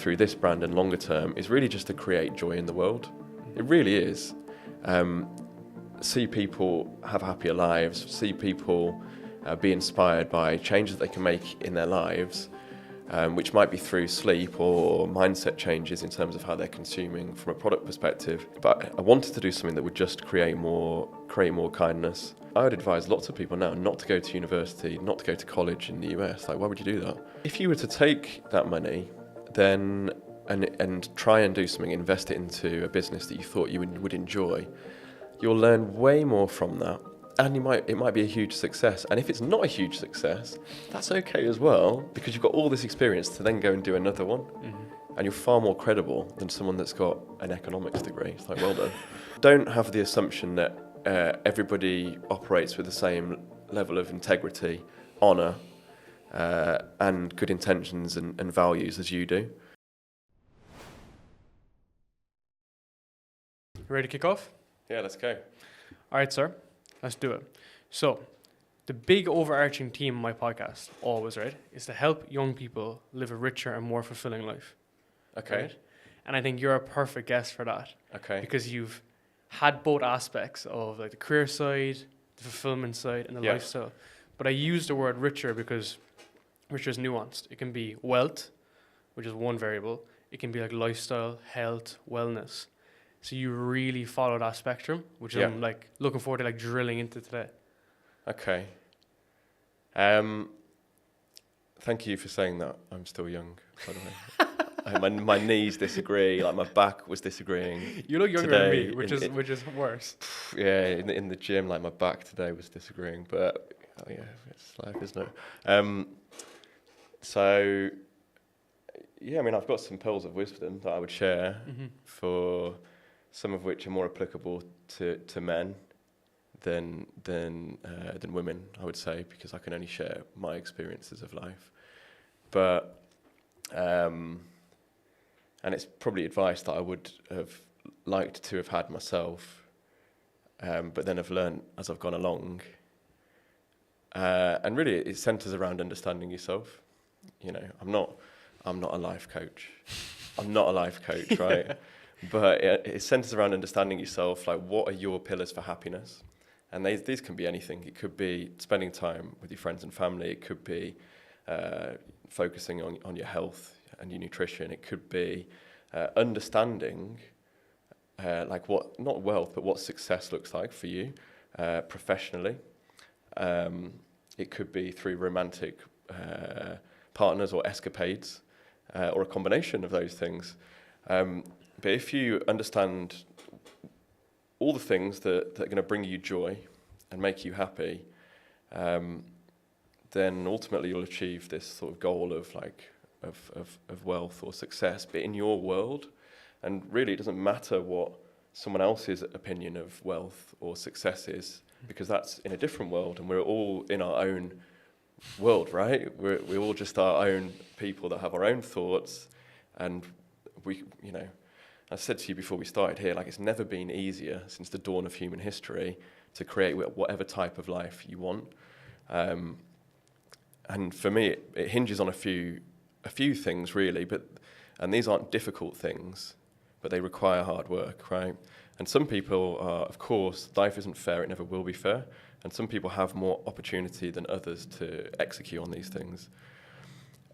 through this brand and longer term is really just to create joy in the world. It really is. See people have happier lives, see people be inspired by changes they can make in their lives, which might be through sleep or mindset changes in terms of how they're consuming from a product perspective. But I wanted to do something that would just create more kindness. I would advise lots of people now not to go to university, not to go to college in the US. Like, why would you do that? If you were to take that money, then and try and do something, invest it into a business that you thought you would enjoy, you'll learn way more from that. And it might be a huge success. And if it's not a huge success, that's okay as well, because you've got all this experience to then go and do another one. Mm-hmm. And you're far more credible than someone that's got an economics degree. It's like, well done. Don't have the assumption that everybody operates with the same level of integrity, honour, and good intentions and values as you do. Ready to kick off? Yeah, let's go. All right, sir. Let's do it. So, the big overarching theme of my podcast, always, right, is to help young people live a richer and more fulfilling life. Okay. Right? And I think you're a perfect guest for that. Okay. Because you've had both aspects of like the career side, the fulfillment side, and the lifestyle. But I use the word richer because richer is nuanced. It can be wealth, which is one variable. It can be like lifestyle, health, wellness. So you really follow that spectrum, which I'm like looking forward to like drilling into today. Okay. Thank you for saying that. I'm still young, by the way. My knees disagree. Like my back was disagreeing. You look younger today, than me, which is worse. Yeah, in the gym, like my back today was disagreeing, but it's life, isn't it? So yeah, I mean, I've got some pearls of wisdom that I would share for. Some of which are more applicable to men than women, I would say, because I can only share my experiences of life. But and it's probably advice that I would have liked to have had myself, but then have learned as I've gone along. And really, it centres around understanding yourself. You know, I'm not a life coach. I'm not a life coach, right? But it centers around understanding yourself, like what are your pillars for happiness? And these can be anything. It could be spending time with your friends and family. It could be focusing on your health and your nutrition. It could be understanding like what, not wealth, but what success looks like for you professionally. It could be through romantic partners or escapades or a combination of those things. But if you understand all the things that are going to bring you joy and make you happy, then ultimately you'll achieve this sort of goal of wealth or success, but in your world. And really, it doesn't matter what someone else's opinion of wealth or success is, because that's in a different world, and we're all in our own world, right? We're all just our own people that have our own thoughts, and we, you know. I said to you before we started here, like it's never been easier since the dawn of human history to create whatever type of life you want. And for me, it hinges on a few things really, and these aren't difficult things, but they require hard work, right? And some people are, of course, life isn't fair, it never will be fair, and some people have more opportunity than others to execute on these things.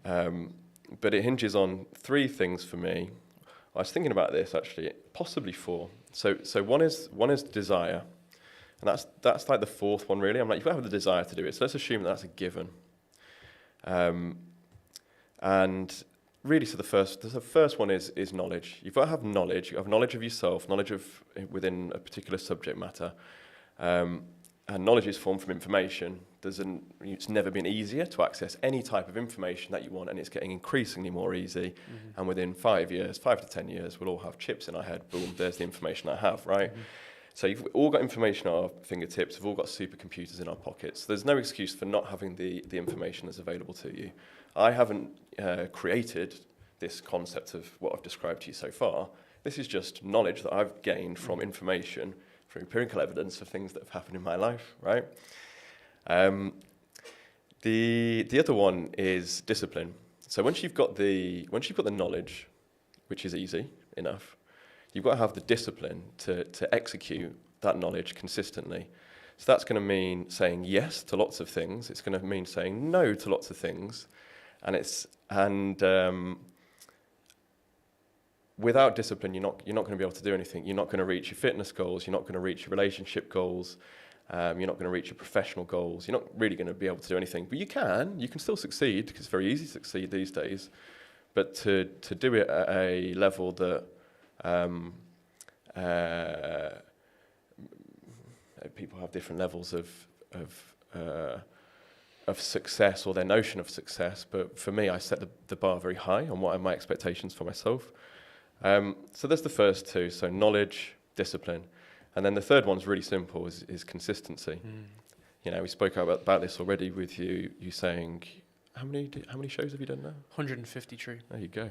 But it hinges on three things for me. I was thinking about this actually, possibly four. So one is desire, and that's like the fourth one really. I'm like, you've got to have the desire to do it. So let's assume that's a given. And really, so the first one is knowledge. You've got to have knowledge. You have knowledge of yourself, knowledge of within a particular subject matter, and knowledge is formed from information. It's never been easier to access any type of information that you want, and it's getting increasingly more easy. Mm-hmm. And within 5 to 10 years, we'll all have chips in our head. Boom, there's the information I have, right? Mm-hmm. So you've all got information at our fingertips. We've all got supercomputers in our pockets. There's no excuse for not having the information that's available to you. I haven't created this concept of what I've described to you so far. This is just knowledge that I've gained from information, from empirical evidence of things that have happened in my life, right? The other one is discipline. So once you've got the knowledge, which is easy enough. You've got to have the discipline to execute that knowledge consistently. So that's going to mean saying yes to lots of things. It's going to mean saying no to lots of things. Without discipline, you're not going to be able to do anything. You're not going to reach your fitness goals. You're not going to reach your relationship goals. You're not going to reach your professional goals. You're not really going to be able to do anything. But you can still succeed, because it's very easy to succeed these days. But to do it at a level that people have different levels of success, or their notion of success. But for me, I set the bar very high on what are my expectations for myself. So there's the first two, so knowledge, discipline. And then the third one's really simple, is consistency. You know, we spoke about this already with you saying, how many shows have you done now? 153. There you go.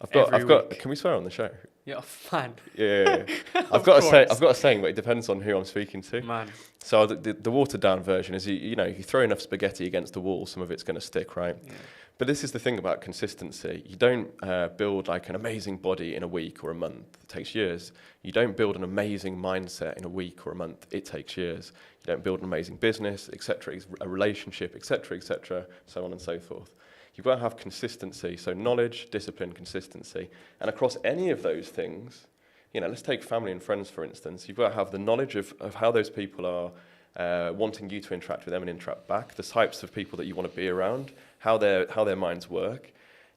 I've got. Can we swear on the show? Yeah, fine. Yeah. I've got a saying, but it depends on who I'm speaking to. Man. So the watered down version is, you know, if you throw enough spaghetti against the wall, some of it's going to stick, right? Yeah. But this is the thing about consistency. You don't build like an amazing body in a week or a month. It takes years. You don't build an amazing mindset in a week or a month. It takes years. You don't build an amazing business, etc., a relationship, etc., so on and so forth. You've got to have consistency. So knowledge, discipline, consistency. And across any of those things, you know, let's take family and friends, for instance. You've got to have the knowledge of how those people are wanting you to interact with them and interact back, the types of people that you want to be around, how their minds work.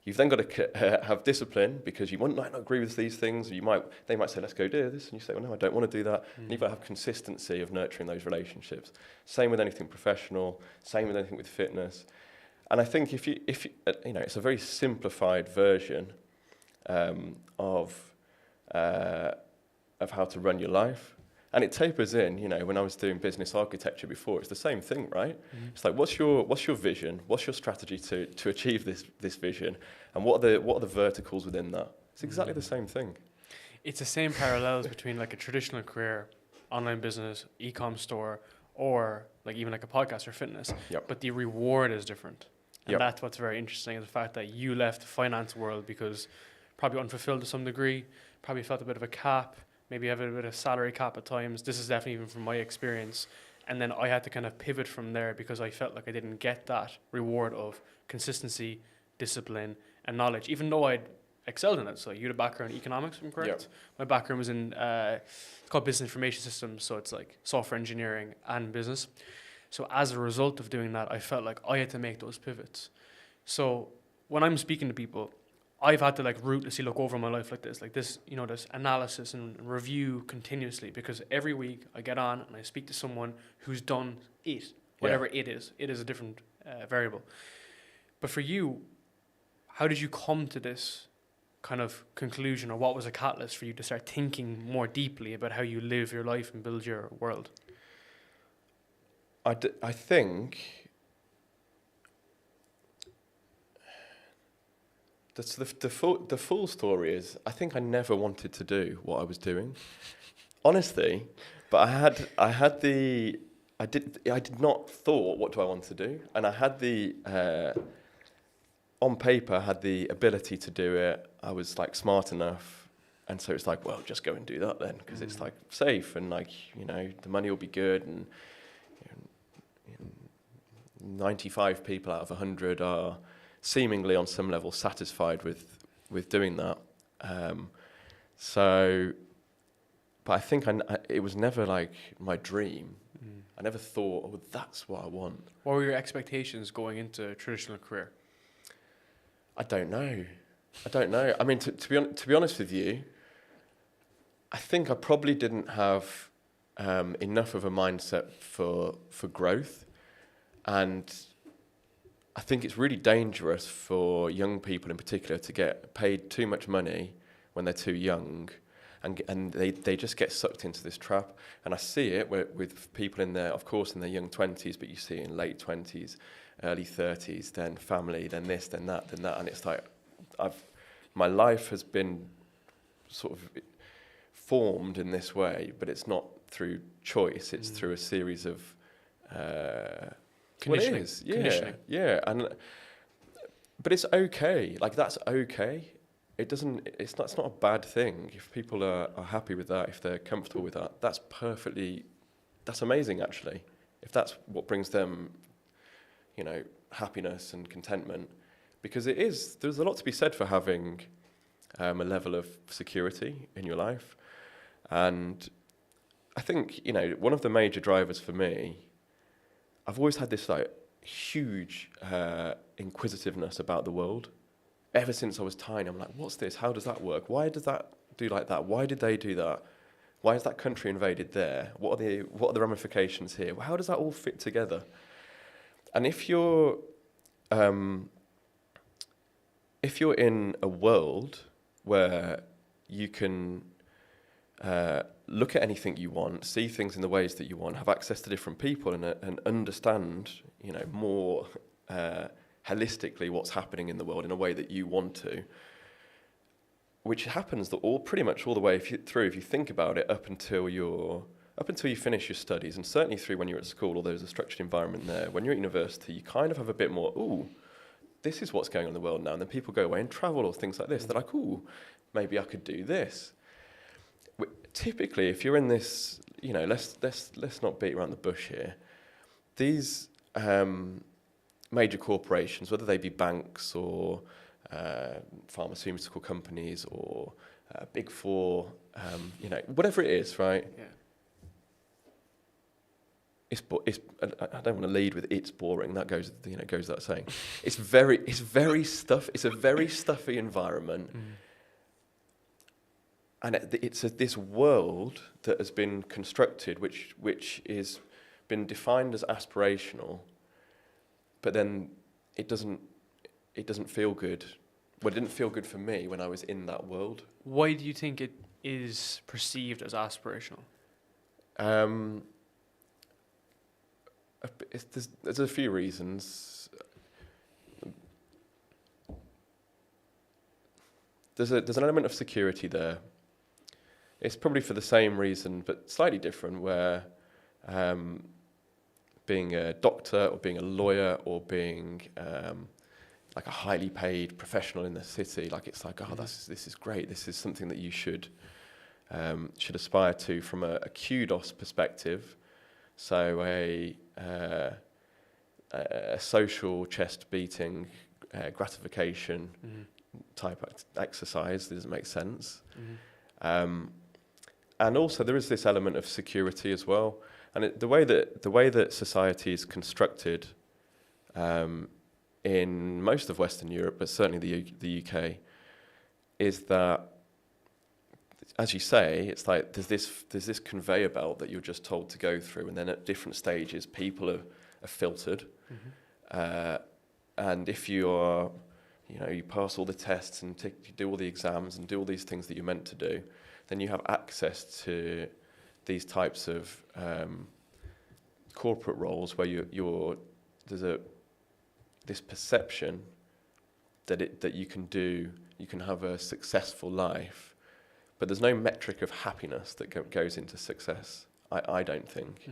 You've then got to have discipline, because you might not agree with these things. They might say, let's go do this. And you say, well, no, I don't want to do that. And you've got to have consistency of nurturing those relationships. Same with anything professional, same with anything with fitness. And I think if you know, it's a very simplified version of how to run your life. And it tapers in, you know, when I was doing business architecture before, it's the same thing, right? Mm-hmm. It's like, what's your vision? What's your strategy to achieve this vision? And what are the verticals within that? It's exactly the same thing. It's the same parallels between like a traditional career, online business, e-com store, or like even like a podcast or fitness. Yep. But the reward is different. And yep. That's what's very interesting, is the fact that you left the finance world because probably unfulfilled to some degree, probably felt a bit of a cap, maybe have a bit of salary cap at times. This is definitely even from my experience. And then I had to kind of pivot from there because I felt like I didn't get that reward of consistency, discipline, and knowledge, even though I'd excelled in it. So you had a background in economics, if I'm correct? Yep. My background was in, it's called business information systems. So it's like software engineering and business. So as a result of doing that, I felt like I had to make those pivots. So when I'm speaking to people, I've had to like ruthlessly look over my life like this, you know, this analysis and review continuously, because every week I get on and I speak to someone who's done it, whatever it is a different variable. But for you, how did you come to this kind of conclusion, or what was a catalyst for you to start thinking more deeply about how you live your life and build your world? I think the full story is, I think I never wanted to do what I was doing, honestly. But I did not thought, what do I want to do? And I had on paper, I had the ability to do it. I was like smart enough. And so it's like, well, just go and do that then, because it's like safe, and like, you know, the money will be good, and 95 people out of 100 are seemingly on some level satisfied with doing that. But I think it was never like my dream. I never thought, oh, that's what I want. What were your expectations going into a traditional career? I don't know. I mean, to be honest with you, I think I probably didn't have enough of a mindset for growth. And I think it's really dangerous for young people in particular to get paid too much money when they're too young, and they just get sucked into this trap. And I see it with people in their young 20s, but you see it in late 20s, early 30s, then family, then this, then that, and it's like my life has been sort of formed in this way, but it's not through choice, it's through a series of conditioning. Well, it is. Yeah. But it's okay. Like, that's okay. it's not a bad thing. If people are happy with that, if they're comfortable with that, that's amazing actually. If that's what brings them, happiness and contentment, because there's a lot to be said for having a level of security in your life. And I think, one of the major drivers for me, I've always had this like huge inquisitiveness about the world. Ever since I was tiny, I'm like, what's this? How does that work? Why does that do like that? Why did they do that? Why is that country invaded there? What are the ramifications here? How does that all fit together? And if you're in a world where you can look at anything you want, see things in the ways that you want, have access to different people, and understand, more holistically what's happening in the world in a way that you want to, which happens pretty much all the way through, if you think about it, up until you finish your studies, and certainly through when you're at school, although there's a structured environment there. When you're at university, you kind of have a bit more, this is what's going on in the world now, and then people go away and travel or things like this. They're like, maybe I could do this. Typically, if you're in this, let's not beat around the bush here. These major corporations, whether they be banks or pharmaceutical companies or Big Four, whatever it is, right? Yeah. I don't want to lead with it's boring. That goes without saying. It's a very stuffy environment. And it's this world that has been constructed, which is been defined as aspirational, but then it doesn't feel good. Well, it didn't feel good for me when I was in that world. Why do you think it is perceived as aspirational? There's a few reasons. There's an element of security there. It's probably for the same reason, but slightly different, where being a doctor or being a lawyer or being like a highly paid professional in the city, like it's like, this is great. This is something that you should aspire to from a kudos perspective. So a social chest beating gratification type exercise doesn't make sense. And also there is this element of security as well. And the way that society is constructed in most of Western Europe, but certainly the UK, is that, as you say, it's like there's this conveyor belt that you're just told to go through, and then at different stages, people are filtered. And if you are, you pass all the tests and you do all the exams and do all these things that you're meant to do, then you have access to these types of corporate roles where there's this perception that you can have a successful life, but there's no metric of happiness that goes into success. I don't think.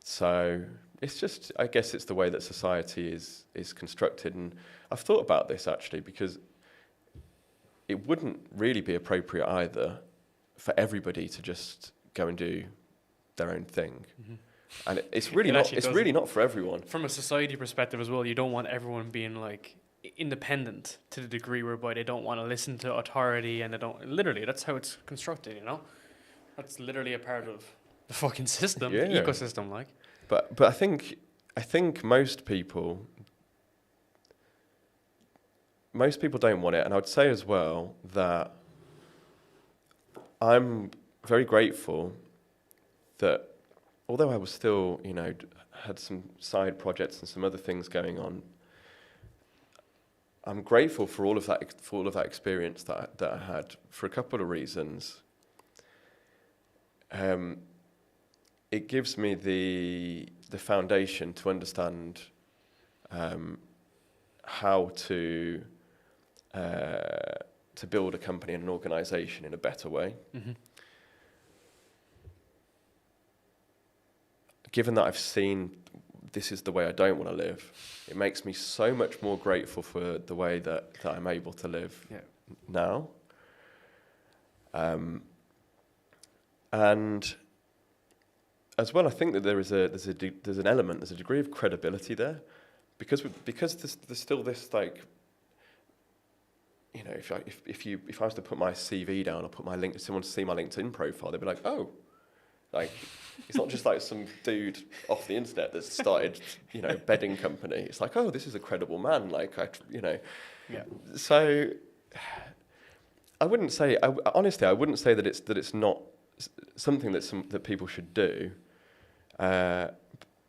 So it's just, I guess it's the way that society is constructed, and I've thought about this actually, because it wouldn't really be appropriate either for everybody to just go and do their own thing. And it's really not for everyone. From a society perspective as well, you don't want everyone being like independent to the degree whereby they don't want to listen to authority, and literally that's how it's constructed, That's literally a part of the fucking system, the ecosystem, like. But I think most people don't want it, and I would say as well that I'm very grateful that although I was still, had some side projects and some other things going on, I'm grateful for all of that experience that I had for a couple of reasons. It gives me the foundation to understand how to build a company and an organisation in a better way. Given that I've seen this is the way I don't want to live, it makes me so much more grateful for the way that I'm able to live now. And as well, I think that there's an element, there's a degree of credibility there, because there's still this, like, you know, if I was to put my CV down or put my link, someone to see my LinkedIn profile, they'd be like, oh, like, it's not just like some dude off the internet that's started, you know, bedding company. It's like, oh, this is a credible man. Like, So I wouldn't say, honestly, I wouldn't say that it's not something that people should do. But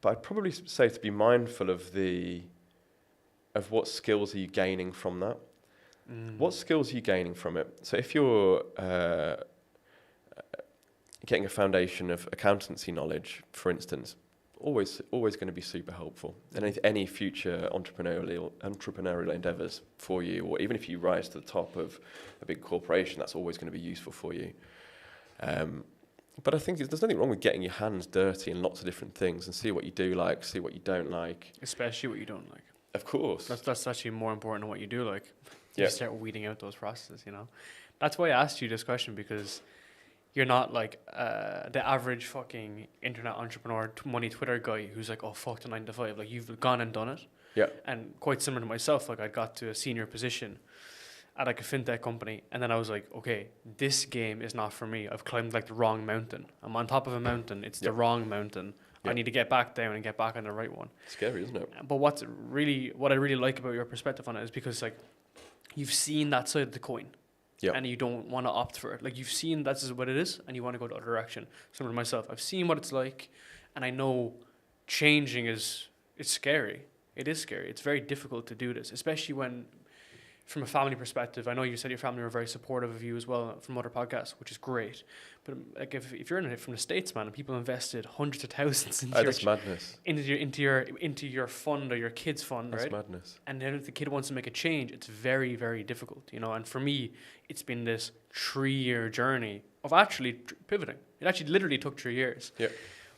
I'd probably say to be mindful of what skills are you gaining from that. What skills are you gaining from it? So if you're getting a foundation of accountancy knowledge, for instance, always going to be super helpful. And any future entrepreneurial endeavors for you, or even if you rise to the top of a big corporation, that's always going to be useful for you. But I think there's nothing wrong with getting your hands dirty in lots of different things and see what you do like, see what you don't like. Especially what you don't like. Of course. That's actually more important than what you do like. You start weeding out those processes, you know. That's why I asked you this question, because you're not like the average fucking internet entrepreneur, money Twitter guy who's like, oh, fuck the 9 to 5. Like, you've gone and done it. Yeah. And quite similar to myself, like, I got to a senior position at like a fintech company, and then I was like, okay, this game is not for me. I've climbed like the wrong mountain. I'm on top of a mountain. It's the wrong mountain. I need to get back down and get back on the right one. Scary, isn't it? But what I really like about your perspective on it is because, like, you've seen that side of the coin. Yeah. And you don't want to opt for it. Like, you've seen this is what it is, and you want to go the other direction. Similar to myself, I've seen what it's like, and I know changing it's scary. It is scary. It's very difficult to do this, especially when, from a family perspective, I know you said your family were very supportive of you as well from other podcasts, which is great. But like, if you're in it from the States, man, and people invested hundreds of thousands into your fund or your kid's fund, that's right? That's madness. And then if the kid wants to make a change, it's very, very difficult, you know. And for me, it's been this 3-year journey of actually pivoting. It actually literally took 3 years. Yeah.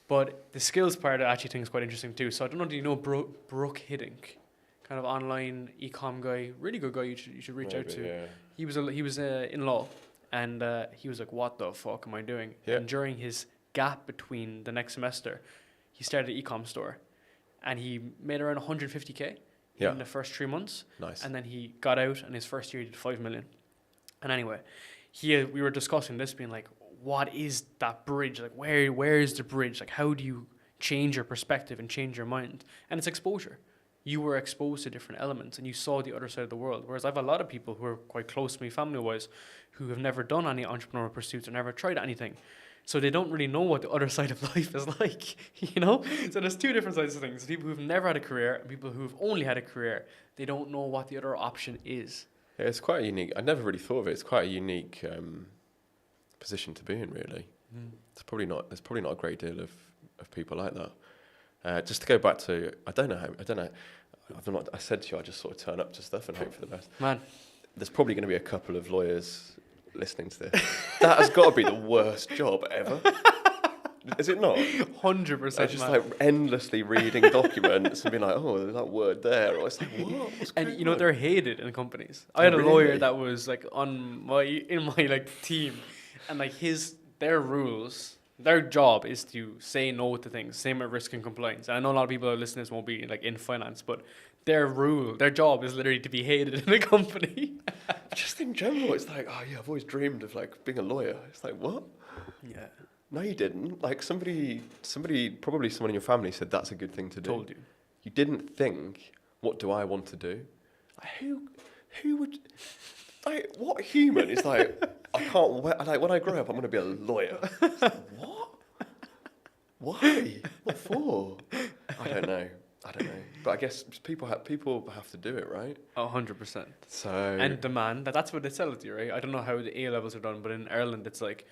But the skills part, I actually think is quite interesting too. So I don't know, do you know Brooke Hiddink? Kind of online e-com guy, really good guy. You should reach out to. Yeah. He was in law, and he was like, "What the fuck am I doing?" Yeah. And during his gap between the next semester, he started an e-com store, and he made around 150K in the first 3 months. Nice. And then he got out, and his first year he did 5 million. And anyway, we were discussing this, being like, "What is that bridge? Like, where is the bridge? Like, how do you change your perspective and change your mind?" And it's exposure. You were exposed to different elements and you saw the other side of the world. Whereas I have a lot of people who are quite close to me family-wise who have never done any entrepreneurial pursuits or never tried anything. So they don't really know what the other side of life is like, you know? So there's two different sides of things. People who've never had a career and people who've only had a career, they don't know what the other option is. Yeah, it's quite unique. I never really thought of it. It's quite a unique position to be in, really. There's probably not a great deal of people like that. Just to go back to, I said to you, I just sort of turn up to stuff and hope for the best. Man. There's probably going to be a couple of lawyers listening to this. That has got to be the worst job ever. Is it not? 100%. They're just like endlessly reading documents and being like, oh, there's that word there. Or it's like, what? And you know, they're hated in companies. I had a lawyer that was like in my like team, and like their rules. Their job is to say no to things, same with risk and compliance. And I know a lot of people who are listeners won't be like in finance, but their job is literally to be hated in a company. Just in general, it's like, oh yeah, I've always dreamed of like being a lawyer. It's like, what? Yeah. No, you didn't. Like probably someone in your family said that's a good thing to do. Told you. You didn't think, what do I want to do? Like, who would, like, what human is like, I can't wait, like, when I grow up, I'm going to be a lawyer. Like, what? Why? What for? I don't know. But I guess people have to do it, right? 100%. So. And demand. That's what they sell it to you, right? I don't know how the A levels are done, but in Ireland, it's like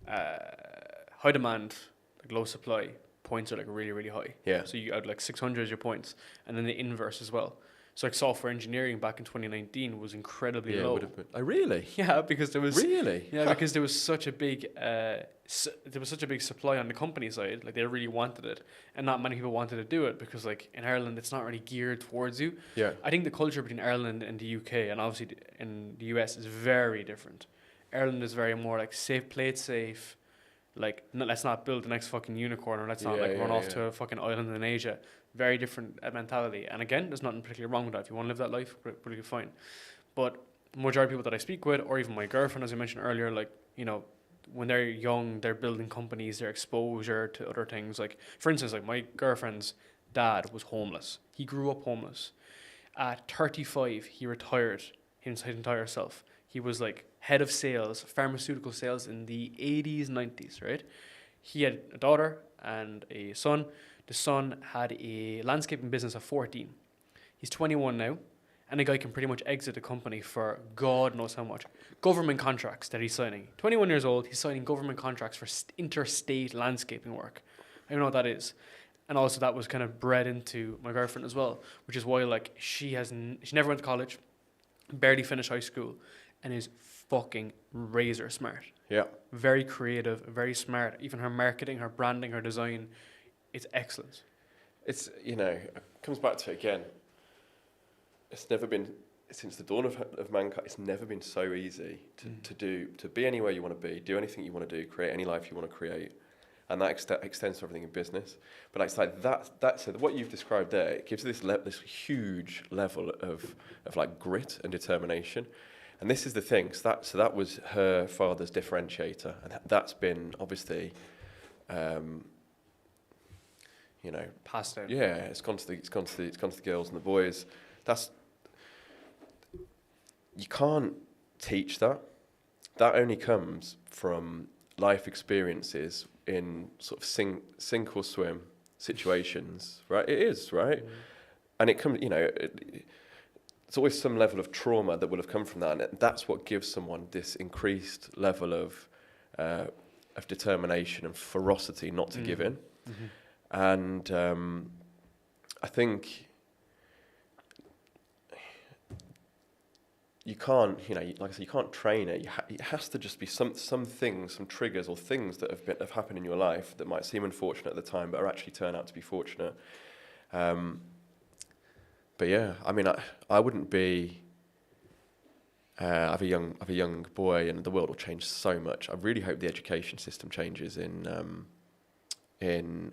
high demand, like low supply. Points are like really, really high. Yeah. So you add like 600 as your points, and then the inverse as well. So like software engineering back in 2019 was incredibly low. It would have been. Oh, really? Yeah, because there was because there was such a big supply on the company side. Like they really wanted it, and not many people wanted to do it because like in Ireland it's not really geared towards you. Yeah. I think the culture between Ireland and the UK and obviously in the US is very different. Ireland is very more like play it safe. Like, no, let's not build the next fucking unicorn, or let's not run off to a fucking island in Asia. Very different mentality. And again, there's nothing particularly wrong with that. If you want to live that life, pretty fine. But majority of people that I speak with, or even my girlfriend, as I mentioned earlier, like, you know, when they're young, they're building companies, their exposure to other things. Like, for instance, like my girlfriend's dad was homeless. He grew up homeless. At 35, he retired his entire self. He was like head of sales, pharmaceutical sales in the 80s, 90s, right? He had a daughter and a son. The son had a landscaping business at 14. He's 21 now, and the guy can pretty much exit the company for God knows how much. Government contracts that he's signing. 21 years old, he's signing government contracts for interstate landscaping work. I don't know what that is. And also that was kind of bred into my girlfriend as well, which is why like she never went to college, barely finished high school, and is fucking razor smart. Yeah. Very creative, very smart. Even her marketing, her branding, her design, it's excellent. It's, you know, it comes back to it again. It's never been, since the dawn of mankind, it's never been so easy to be anywhere you want to be, do anything you want to do, create any life you want to create. And that extends to everything in business. But it's like that's what you've described there. It gives this huge level of like grit and determination. And this is the thing. So that was her father's differentiator, and that's been obviously, you know, passed down. Yeah, it's gone to the girls and the boys. You can't teach that. That only comes from life experiences in sort of sink or swim situations, right? It is, right? And it comes, you know, it's always some level of trauma that will have come from that, and that's what gives someone this increased level of determination and ferocity not to give in. And I think you can't, you know, like I said, you can't train it. It has to just be some things, some triggers or things that have happened in your life that might seem unfortunate at the time, but are actually turn out to be fortunate. But yeah, I mean, I wouldn't be. I have a young boy, and the world will change so much. I really hope the education system changes in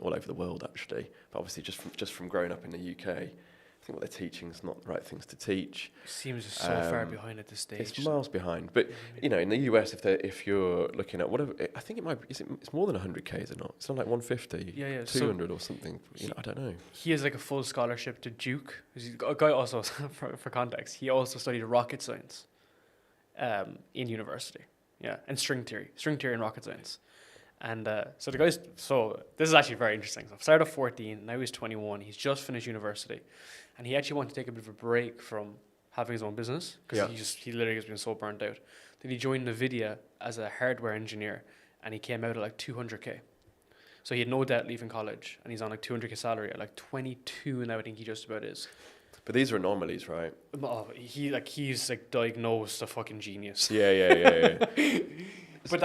all over the world, actually. But obviously, just from growing up in the UK, I think what they're teaching is not the right things to teach. It seems so far behind at this stage. It's miles behind. But you know, in the US, if you're looking at whatever, I think it might be, it's more than 100K, is it not? It's not like 150, 200 or something. You know, I don't know. He has like a full scholarship to Duke. He's a guy also, for context, he also studied rocket science in university. Yeah, and string theory and rocket science. And so this is actually very interesting. So started at 14, now he's 21. He's just finished university, and he actually wanted to take a bit of a break from having his own business because he literally has been so burnt out. Then he joined NVIDIA as a hardware engineer, and he came out at like 200K. So he had no debt leaving college, and he's on like 200K salary at like 22 now. I think he just about is. But these are anomalies, right? Oh, he's like diagnosed a fucking genius. Yeah. But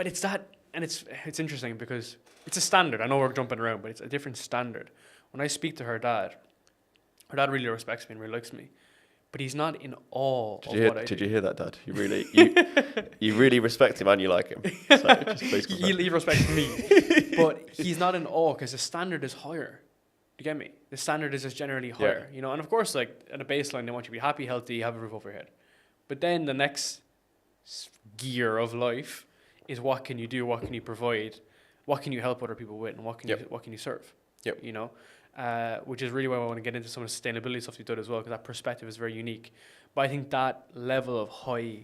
it's that. And it's interesting because it's a standard. I know we're jumping around, but it's a different standard. When I speak to her dad really respects me and really likes me, but he's not in awe of what I do. Did you hear that, Dad? You really respect him and you like him. So he respects me, but he's not in awe because the standard is higher. You get me? The standard is just generally higher, you know. And of course, like at a baseline, they want you to be happy, healthy, have a roof over your head. But then the next gear of life is what can you do, what can you provide, what can you help other people with, and what can you serve? Yep. You know, which is really why I want to get into some of the sustainability stuff you did as well, because that perspective is very unique. But I think that level of high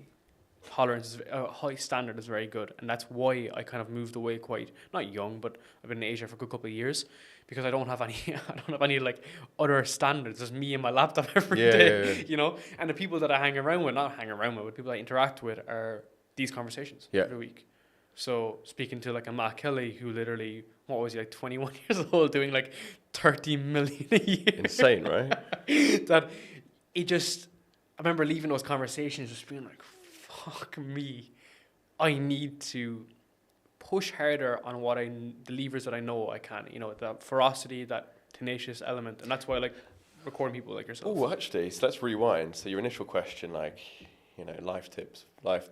tolerance, high standard is very good, and that's why I kind of moved away quite not young, but I've been in Asia for a good couple of years because I don't have any like other standards. It's me and my laptop every day, you know. And the people that I but people I interact with are these conversations every week. So speaking to like a Matt Kelly who literally, what was he, like 21 years old doing like 30 million a year. Insane, right? That I remember leaving those conversations just being like, fuck me. I need to push harder on the levers that I know I can, that ferocity, that tenacious element. And that's why I like recording people like yourself. Oh, actually, so let's rewind. So your initial question, like, life tips, like,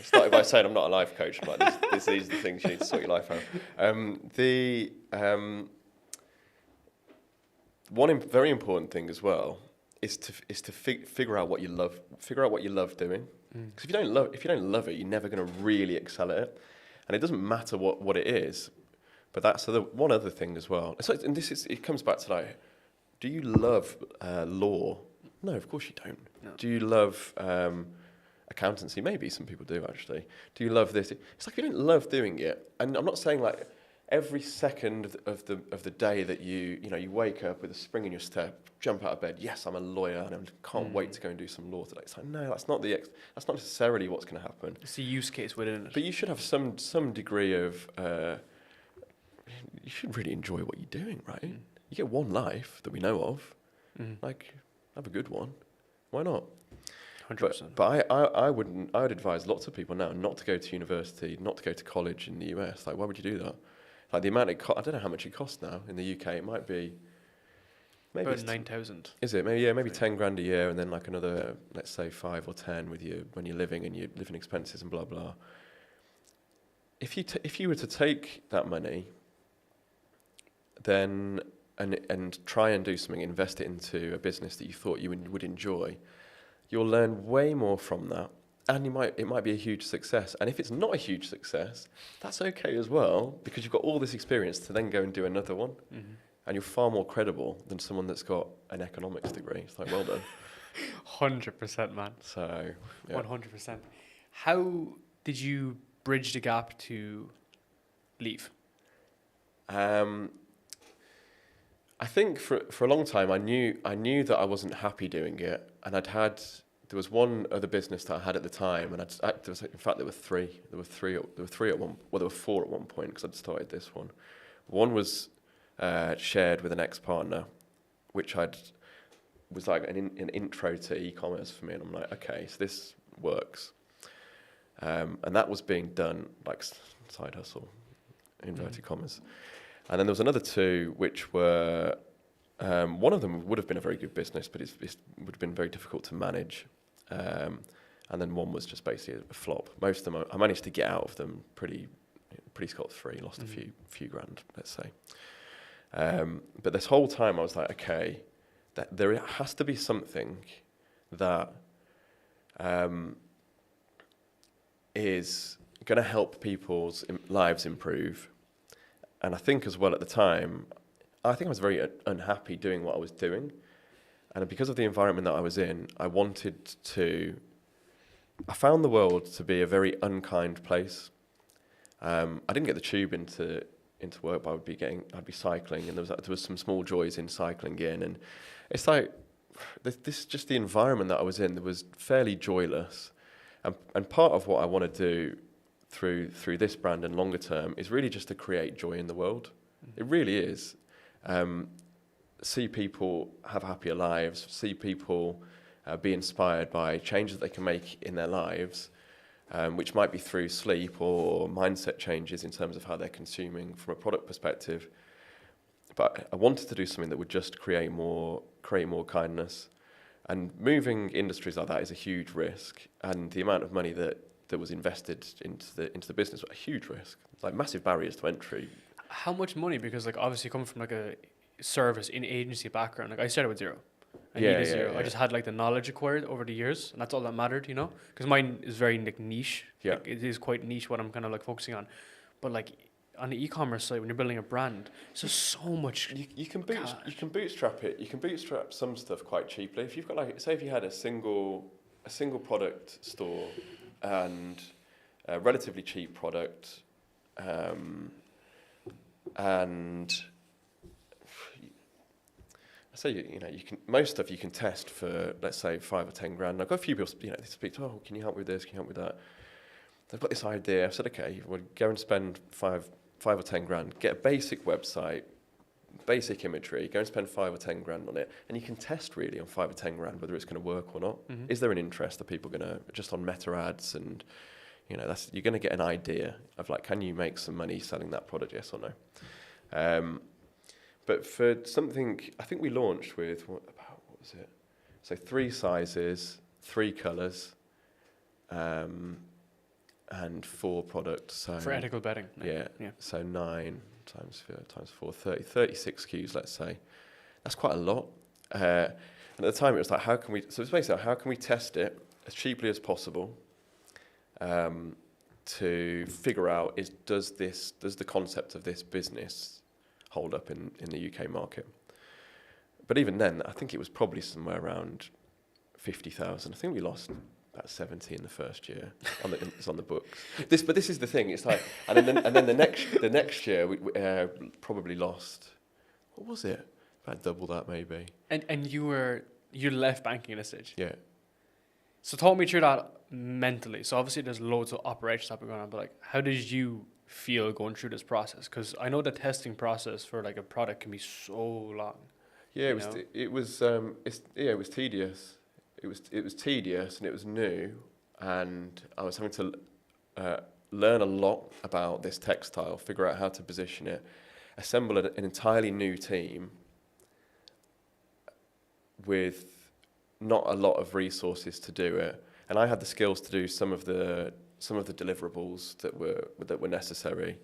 started by saying I'm not a life coach, but these are the things you need to sort your life out. One very important thing as well is to figure out what you love. Figure out what you love doing. Because if you don't love it, you're never going to really excel at it. And it doesn't matter what it is. But that's the one other thing as well. And it comes back to like, do you love law? No, of course you don't. No. Do you love accountancy? Maybe some people do actually. Do you love this? It's like if you don't love doing it, and I'm not saying like every second of the day that you wake up with a spring in your step, jump out of bed. Yes, I'm a lawyer and I can't wait to go and do some law today. It's like no, that's not necessarily what's going to happen. It's a use case within it. But you should have some degree of. You should really enjoy what you're doing, right? You get one life that we know of. Like, have a good one. Why not? 100%. But I would advise lots of people now not to go to university, not to go to college in the US. Like, why would you do that? Like, the amount I don't know how much it costs now in the UK. It might be maybe about 9,000. Is it? Maybe 10 grand a year, and then like another, let's say 5 or 10 with you when you're living and your living expenses and blah blah. If you were to take that money, then and try and do something, invest it into a business that you thought you would enjoy, you'll learn way more from that, and it might be a huge success. And if it's not a huge success, that's okay as well, because you've got all this experience to then go and do another one, and you're far more credible than someone that's got an economics degree. It's like, well done. 100%, man. So, yeah. 100%. How did you bridge the gap to leave? I think for a long time I knew that I wasn't happy doing it, and there was one other business that I had at the time, and there were three. There were four at one point because I'd started this one. One was shared with an ex-partner, which was like an intro to e-commerce for me, and I'm like, okay, so this works, and that was being done like side hustle, inverted commas. And then there was another two, which were, one of them would have been a very good business, but it would have been very difficult to manage. And then one was just basically a flop. Most of them, I managed to get out of them pretty scot-free, lost a few grand, let's say. But this whole time I was like, okay, that there has to be something that is going to help people's lives improve. And I think as well at the time, I think I was very unhappy doing what I was doing. And because of the environment that I was in, I found the world to be a very unkind place. I didn't get the tube into work, but I'd be cycling, and there was some small joys in cycling in. And it's like, this just the environment that I was in that was fairly joyless. And part of what I want to do through this brand and longer term is really just to create joy in the world. It really is. See people have happier lives, see people be inspired by changes they can make in their lives, which might be through sleep or mindset changes in terms of how they're consuming from a product perspective. But I wanted to do something that would just create more kindness. And moving industries like that is a huge risk, and the amount of money that was invested into the business was a huge risk, like massive barriers to entry. How much money? Because like obviously coming from like a service in agency background, like I started with zero. I needed zero. I just had like the knowledge acquired over the years, and that's all that mattered, because mine is very like niche. Yeah. Like, it is quite niche what I'm kind of like focusing on, but like on the e-commerce side, when you're building a brand, there's just so much. You can bootstrap it. You can bootstrap some stuff quite cheaply. If you've got like, say if you had a single product store and a relatively cheap product, and I say you can most stuff you can test for, let's say 5 or 10 grand. I've got a few people they speak to, can you help with this? Can you help with that? They've got this idea. I said, okay, well go and spend 5 or 10 grand, get a basic website, basic imagery, go and spend 5 or 10 grand on it, and you can test really on 5 or 10 grand whether it's going to work or not. Is there an interest? Are people going to, just on meta ads, and you're going to get an idea of like, can you make some money selling that product, yes or no? But for something, I think we launched with, what was it? So 3 sizes, 3 colours, and 4 products. So for ethical betting. Yeah. So 9 times 4, 36 SKUs, let's say. That's quite a lot. And at the time, it was like, so it's basically, how can we test it as cheaply as possible to figure out, does the concept of this business hold up in the UK market? But even then, I think it was probably somewhere around 50,000. I think we lost about 70 in the first year. It's on the books. But this is the thing. It's like, and then the next year we probably lost. What was it? About double that maybe. And you left banking at a stage. Yeah. So talk me through that mentally. So obviously there's loads of operations happening going on, but like, how did you feel going through this process? Because I know the testing process for like a product can be so long. Yeah, it was tedious. It was tedious and it was new, and I was having to learn a lot about this textile, figure out how to position it, assemble an entirely new team with not a lot of resources to do it, and I had the skills to do some of the deliverables that were necessary.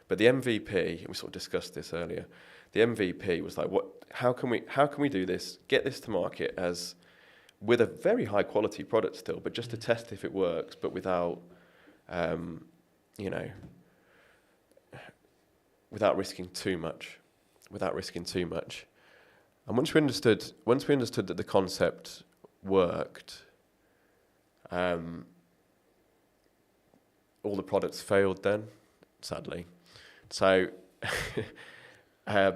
But the MVP, we sort of discussed this earlier, the MVP was like, how can we do this, get this to market as with a very high quality product still, but just to test if it works, but without risking too much. And once we understood that the concept worked, all the products failed then, sadly. So,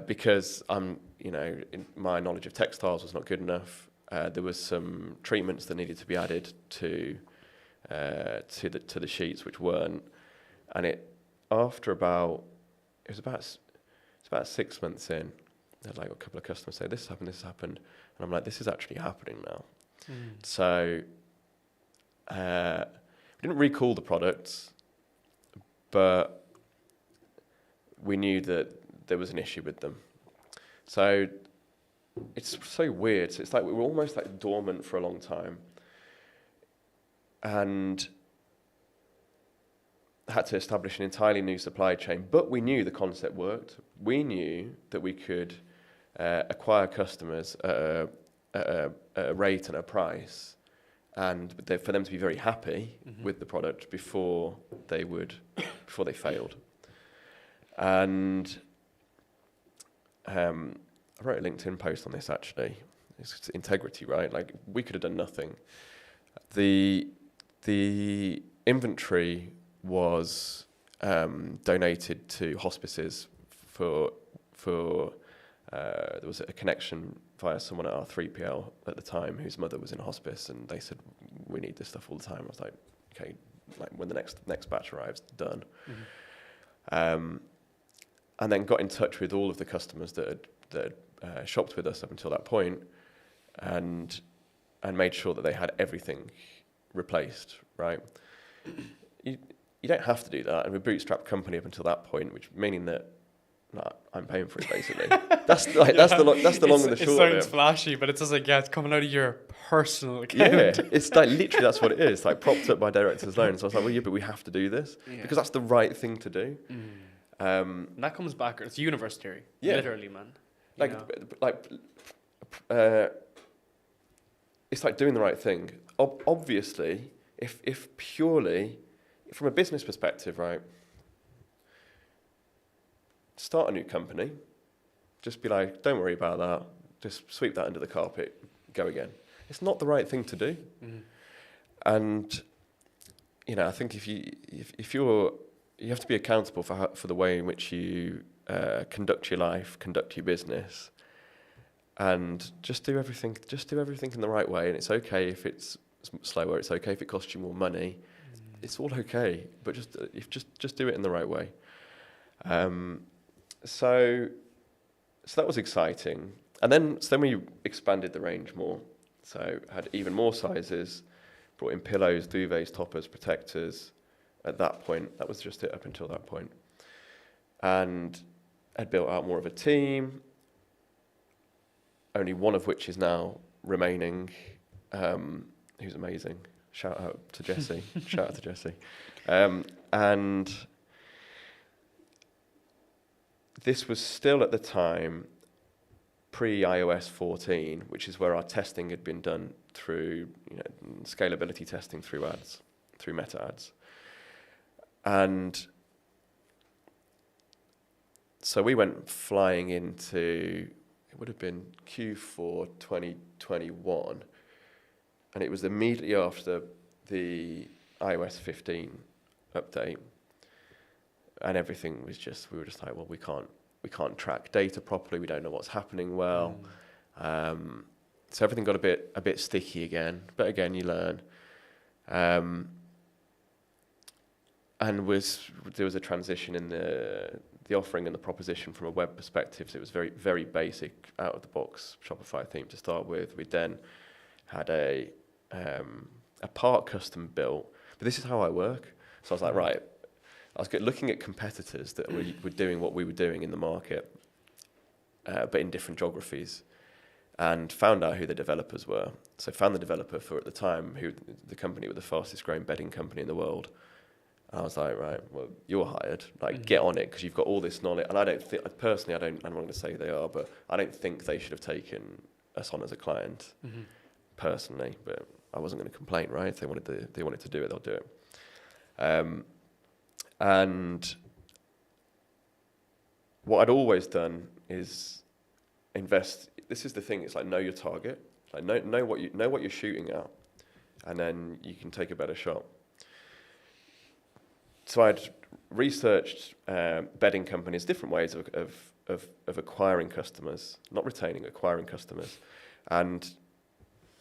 because my knowledge of textiles was not good enough, there was some treatments that needed to be added to the sheets which weren't, and it was about 6 months in. There's like a couple of customers say this has happened, and I'm like, this is actually happening now. So we didn't recall the products, but we knew that there was an issue with them. So it's so weird. So it's like we were almost like dormant for a long time, and had to establish an entirely new supply chain. But we knew the concept worked. We knew that we could acquire customers at a rate and a price, and for them to be very happy with the product before they failed. And I wrote a LinkedIn post on this actually. It's integrity, right? Like, we could have done nothing. The inventory was donated to hospices for there was a connection via someone at our 3PL at the time whose mother was in hospice, and they said, we need this stuff all the time. I was like, okay, like when the next batch arrives, done. And then got in touch with all of the customers that had shopped with us up until that point, and made sure that they had everything replaced, right? You don't have to do that, and we bootstrapped company up until that point, which meaning that I'm paying for it basically. That's the long and the short of it. It sounds flashy, but it's just like, it's coming out of your personal account. Yeah, it's like literally that's what it is. Like propped up by director's loan. So I was like, well, yeah, but we have to do this because that's the right thing to do. And that comes back. It's universe theory. Yeah, literally, man. It's like doing the right thing. Obviously, if purely from a business perspective, right? Start a new company. Just be like, don't worry about that. Just sweep that under the carpet. Go again. It's not the right thing to do. And I think if you have to be accountable for the way in which you conduct your life, conduct your business, and just do everything in the right way. And it's okay if it's slower. It's okay if it costs you more money. It's all okay, but just do it in the right way. So so that was exciting. And then we expanded the range more. So had even more sizes, brought in pillows, duvets, toppers, protectors. At that point, that was just it up until that point. And had built out more of a team, only one of which is now remaining, who's amazing. Shout out to Jesse. Shout out to Jesse. And this was still at the time pre-iOS 14, which is where our testing had been done through, scalability testing through ads, through meta ads. And so we went flying into, it would have been Q4 2021, and it was immediately after the iOS 15 update, and everything was just, we were just like, well, we can't track data properly, we don't know what's happening well. So everything got a bit sticky again, but again, you learn. And there was a transition in the offering and the proposition from a web perspective. So it was very, very basic, out of the box Shopify theme to start with. We then had a part custom built, but this is how I work. So I was like, right, I was looking at competitors that were doing what we were doing in the market, but in different geographies, and found out who the developers were. So found the developer for, at the time, who the company with the fastest growing bedding company in the world. And I was like, right, well, you're hired. Like, get on it, because you've got all this knowledge. And I don't think, personally, I'm not going to say they are, but I don't think they should have taken us on as a client, personally. But I wasn't going to complain, right? If they wanted to do it, they'll do it. And what I'd always done is invest. This is the thing. It's like, know your target. Like, know what you're shooting at, and then you can take a better shot. So I'd researched bedding companies, different ways of acquiring customers, not retaining, acquiring customers. And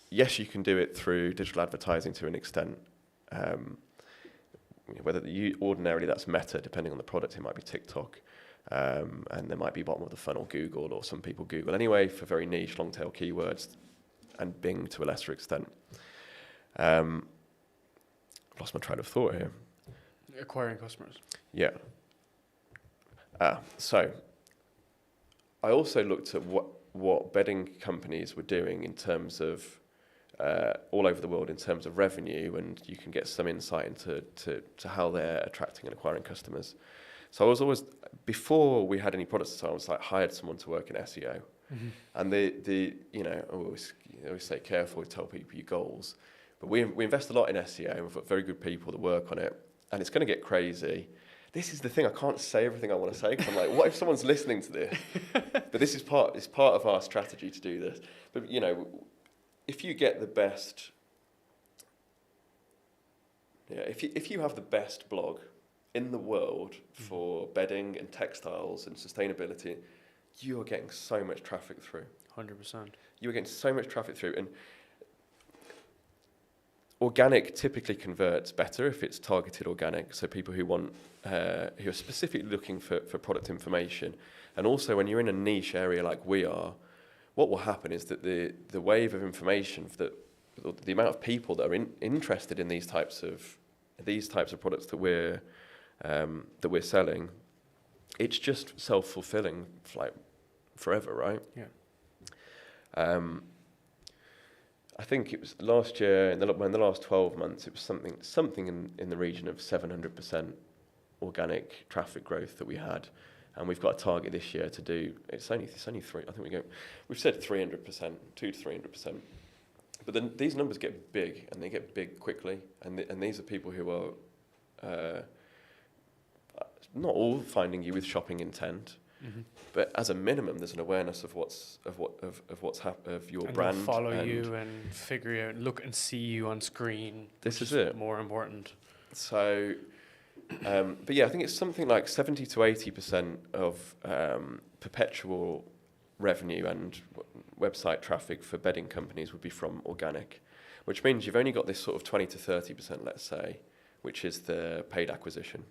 yes, you can do it through digital advertising to an extent. Whether ordinarily that's Meta, depending on the product, it might be TikTok, and there might be bottom of the funnel Google, or some people Google anyway for very niche, long tail keywords, and Bing to a lesser extent. I've lost my train of thought here. Acquiring customers. Yeah. So I also looked at what bedding companies were doing in terms of all over the world in terms of revenue, and you can get some insight into how they're attracting and acquiring customers. So I was always, before we had any products to sell, I was like hired someone to work in SEO, and I always say careful to tell people your goals, but we invest a lot in SEO, and we've got very good people that work on it. And it's going to get crazy. This is the thing, I can't say everything I want to say, because I'm like, what if someone's listening to this? But this is part of our strategy to do this. But, if you get the best, if you have the best blog in the world for bedding and textiles and sustainability, you are getting so much traffic through. 100%. You are getting so much traffic through. And organic typically converts better if it's targeted organic. So people who want, who are specifically looking for product information. And also when you're in a niche area like we are, what will happen is that the wave of information, the amount of people that are interested in these types of products that we're selling, it's just self-fulfilling, like forever, right? Yeah. I think it was last year, in the last 12 months, it was something in the region of 700% organic traffic growth that we had, and we've got a target this year to do. It's only three. I think we've said 300%, 200% to 300%. But then these numbers get big, and they get big quickly, and these are people who are not all finding you with shopping intent. But as a minimum, there's an awareness of your brand. They'll follow you and figure out, look and see you on screen. This is it. More important. So, but yeah, I think it's something like 70 to 80% of perpetual revenue and website traffic for bedding companies would be from organic, which means you've only got this sort of 20 to 30%, let's say, which is the paid acquisition.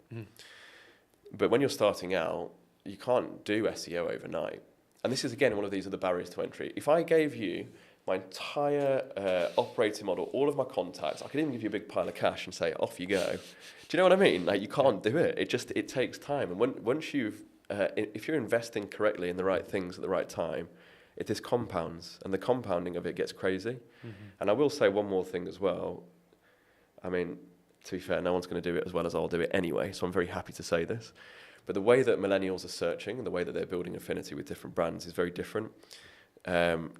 But when you're starting out, you can't do SEO overnight. and this is again one of these are the barriers to entry. If I gave you my entire operating model, all of my contacts, I could even give you a big pile of cash and say, off you go. Do you know what I mean? Like, you can't do it. It takes time. And once you've, if you're investing correctly in the right things at the right time, this compounds, and the compounding of it gets crazy. Mm-hmm. And I will say one more thing as well. I mean, to be fair, no one's going to do it as well as I'll do it anyway, so I'm very happy to say this. But the way that millennials are searching and the way that they're building affinity with different brands is very different.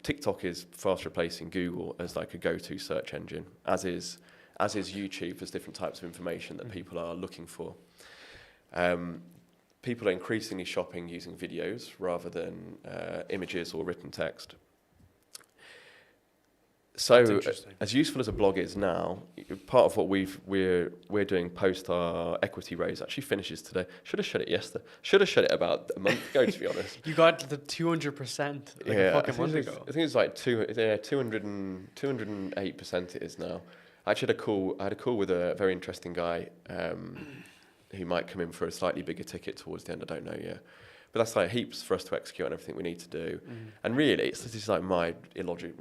TikTok is fast replacing Google as like a go-to search engine, as is YouTube. There's different types of information that people are looking for. People are increasingly shopping using videos rather than images or written text. So, as useful as a blog is now, part of what we're doing post our equity raise actually finishes today. Should have shut it yesterday. Should have shut it about a month ago, to be honest. You got the 200% a fucking month ago. I think it's like 208% it is now. I actually had a call with a very interesting guy who might come in for a slightly bigger ticket towards the end. I don't know yet. But that's like heaps for us to execute on everything we need to do. Mm. And really, this is like my illogical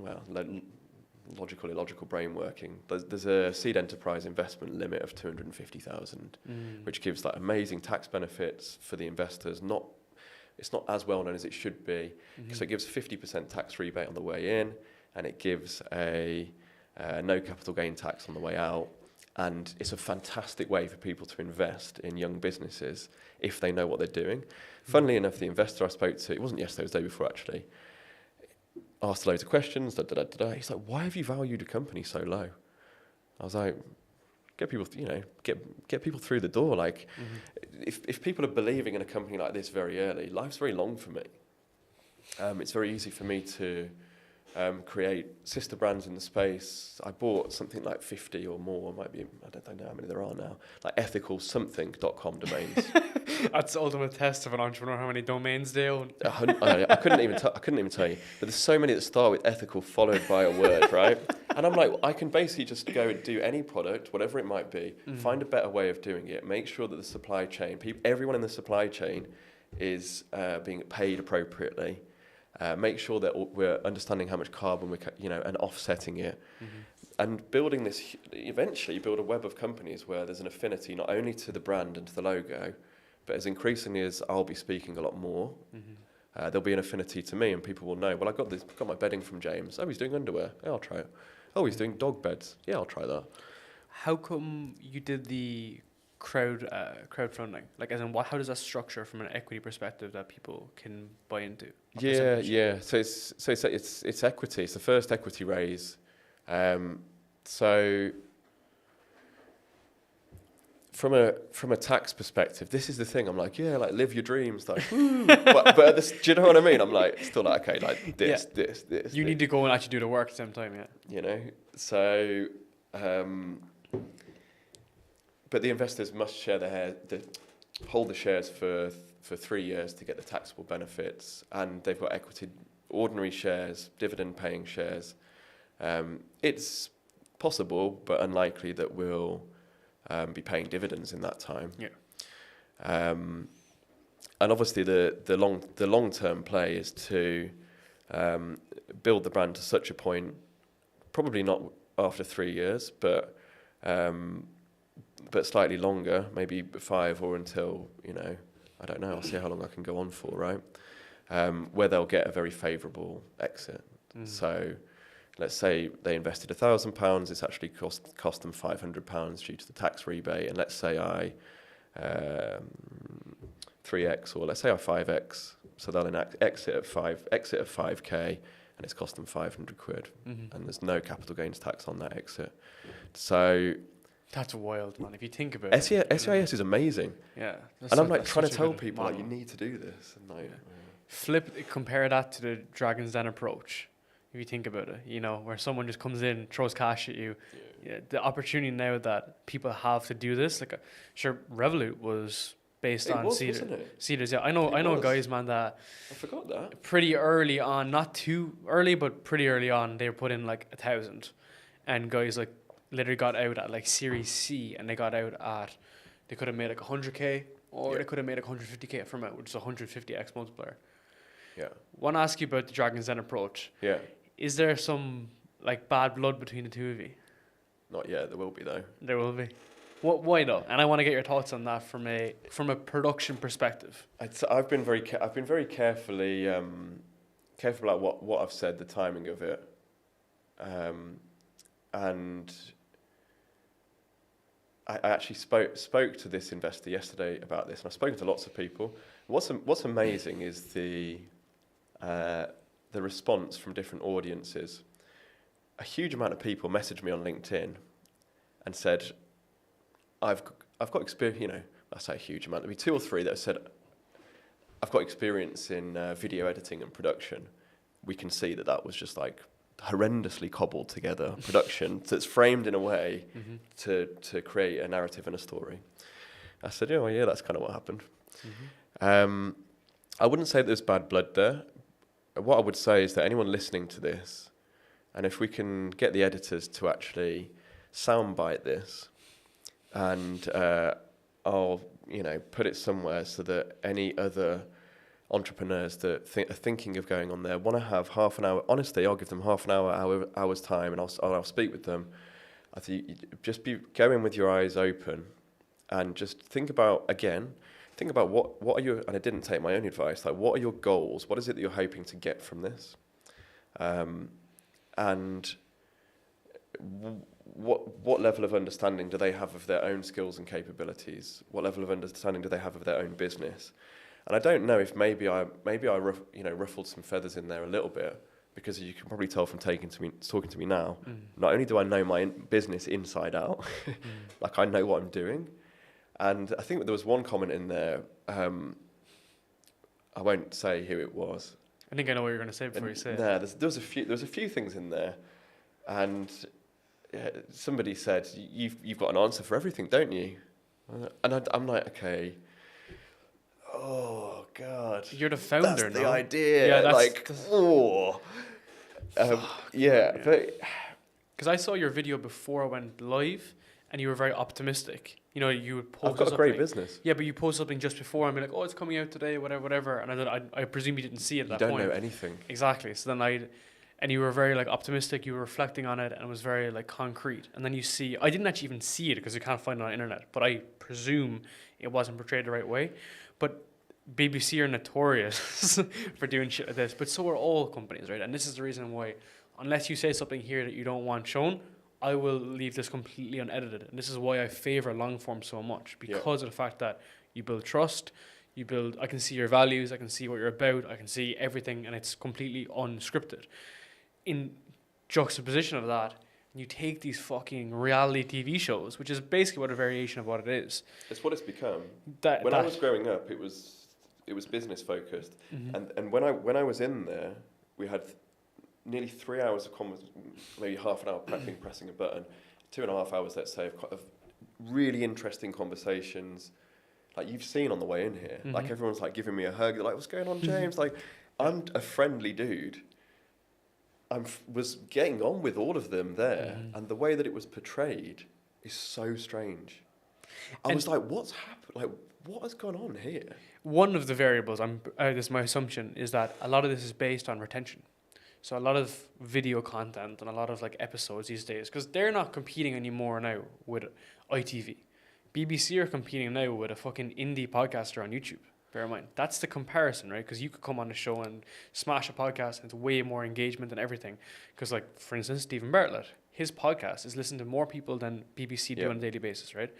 brain working. There's a seed enterprise investment limit of 250,000, which gives like amazing tax benefits for the investors. It's not as well known as it should be. So it gives 50% tax rebate on the way in, and it gives a no capital gain tax on the way out. And it's a fantastic way for people to invest in young businesses if they know what they're doing. Funnily enough, the investor I spoke to, it wasn't yesterday, it was the day before actually, asked loads of questions, He's like, why have you valued a company so low? I was like, get people through the door. Like, if people are believing in a company like this very early, life's very long for me. It's very easy for me to create sister brands in the space. I bought something like 50 or more, I don't know how many there are now, like ethicalsomething.com domains. That's the ultimate test of an entrepreneur, how many domains they own. I couldn't even tell you. But there's so many that start with ethical followed by a word, right? And I'm like, I can basically just go and do any product, whatever it might be, find a better way of doing it, make sure that the supply chain, everyone in the supply chain is being paid appropriately. Make sure that we're understanding how much carbon and offsetting it, and building this. Eventually, build a web of companies where there's an affinity not only to the brand and to the logo, but as increasingly as I'll be speaking a lot more, there'll be an affinity to me, and people will know. Well, I got my bedding from James. Oh, he's doing underwear. Yeah, I'll try it. Oh, he's doing dog beds. Yeah, I'll try that. How come you did the crowdfunding? Like, as in, how does that structure from an equity perspective that people can buy into? Yeah. So it's equity. It's the first equity raise. So from a tax perspective, this is the thing. I'm like, yeah, like live your dreams, like, woo. but do you know what I mean? I'm like, still like, okay, like this. You need to go and actually do the work at the same time, yeah. You know, so. But the investors must hold the shares for 3 years to get the taxable benefits, and they've got equity, ordinary shares, dividend-paying shares. It's possible, but unlikely that we'll be paying dividends in that time. Yeah. And obviously, the long-term play is to build the brand to such a point, probably not after 3 years, but slightly longer, maybe 5 or until, I don't know, I'll see how long I can go on for, right? Where they'll get a very favourable exit. So let's say they invested £1,000, it's actually cost them £500 due to the tax rebate, and let's say I 3x, or let's say I 5x, so they'll exit at 5k, and it's cost them 500 quid, and there's no capital gains tax on that exit. So that's wild, man. If you think about it, SEIS is amazing. Yeah, and I'm like trying to tell people like, you need to do this. And like, compare that to the Dragon's Den approach. If you think about it, where someone just comes in, throws cash at you. Yeah, the opportunity now that people have to do this, like, sure, Revolut was based on Seeders. Yeah, I know guys, man, that I forgot that pretty early on, not too early, but pretty early on, they were put in like 1,000, and guys like literally got out at like Series C, and they got out at, they could have made like 100k, or they could have made like 150k from it, which is 150x multiplier. Yeah. Want to ask you about the Dragon's Den approach. Yeah. Is there some like bad blood between the two of you? Not yet. There will be though. There will be. Why though? And I want to get your thoughts on that from a production perspective. I've been very carefully careful about what I've said, the timing of it, and I actually spoke to this investor yesterday about this, and I've spoken to lots of people. What's amazing is the response from different audiences. A huge amount of people messaged me on LinkedIn and said, I've got experience, you know, I say a huge amount, there'll be 2 or 3 that have said, I've got experience in video editing and production. We can see that was just like horrendously cobbled together production that's framed in a way to create a narrative and a story. I said, oh yeah, that's kind of what happened. I wouldn't say there's bad blood there. What I would say is that anyone listening to this, and if we can get the editors to actually soundbite this, and I'll put it somewhere so that any other entrepreneurs that are thinking of going on there want to have half an hour. Honestly, I'll give them half an hour's time, and I'll speak with them. I think just go in with your eyes open, and just think about what are your, and I didn't take my own advice, like what are your goals? What is it that you're hoping to get from this? And what level of understanding do they have of their own skills and capabilities? What level of understanding do they have of their own business? And I don't know if maybe I ruffled some feathers in there a little bit, because you can probably tell from talking to me now. Not only do I know my business inside out, like I know what I'm doing. And I think there was one comment in there. I won't say who it was. I think I know what you're going to say before you say it. There was a few things in there, and somebody said, "You've got an answer for everything, don't you?" And I'm like, okay. Oh God! You're the founder. That's the idea. Yeah, that's like, yeah, but because I saw your video before I went live, and you were very optimistic. You know, you would post. I've got a great business. Yeah, but you post something just before and be like, "Oh, it's coming out today," whatever. And I presume you didn't see it at that point. You don't know anything. Exactly. So then and you were very like optimistic. You were reflecting on it, and it was very like concrete. And then you see, I didn't actually even see it because you can't find it on the internet. But I presume it wasn't portrayed the right way. But BBC are notorious for doing shit like this. But so are all companies, right? And this is the reason why, unless you say something here that you don't want shown, I will leave this completely unedited. And this is why I favor long form so much, because of the fact that you build trust, I can see your values, I can see what you're about, I can see everything, and it's completely unscripted. In juxtaposition of that, you take these fucking reality TV shows, which is basically what a variation of what it is. It's what it's become. When I was growing up, it was business focused, and when I was in there, we had nearly 3 hours of maybe half an hour pressing a button, 2.5 hours, let's say, of really interesting conversations, like you've seen on the way in here. Like everyone's like giving me a hug, they're like, "What's going on, James?" Like, I'm a friendly dude. Was getting on with all of them there, and the way that it was portrayed is so strange. I was like, "What's happened? Like, what has gone on here?" One of the variables, this is my assumption, is that a lot of this is based on retention. So a lot of video content and a lot of like episodes these days, because they're not competing anymore now with ITV. BBC are competing now with a fucking indie podcaster on YouTube. Bear in mind, that's the comparison, right? Because you could come on the show and smash a podcast and it's way more engagement and everything. Because like, for instance, Stephen Bartlett, his podcast is listened to more people than BBC do on a daily basis, right?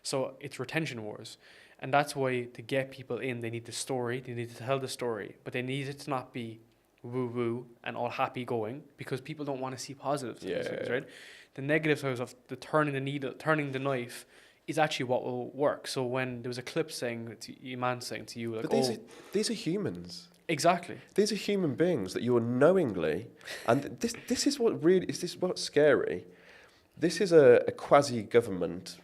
So it's retention wars. And that's why to get people in, they need the story, they need to tell the story, but they need it to not be woo-woo and all happy going, because people don't want to see positive things, right? The negative side of the turning the needle, turning the knife, is actually what will work. So when there was a clip saying to you, like, but these are humans. Exactly. These are human beings that you are knowingly, and this is what really is. This what's scary. This is a quasi-government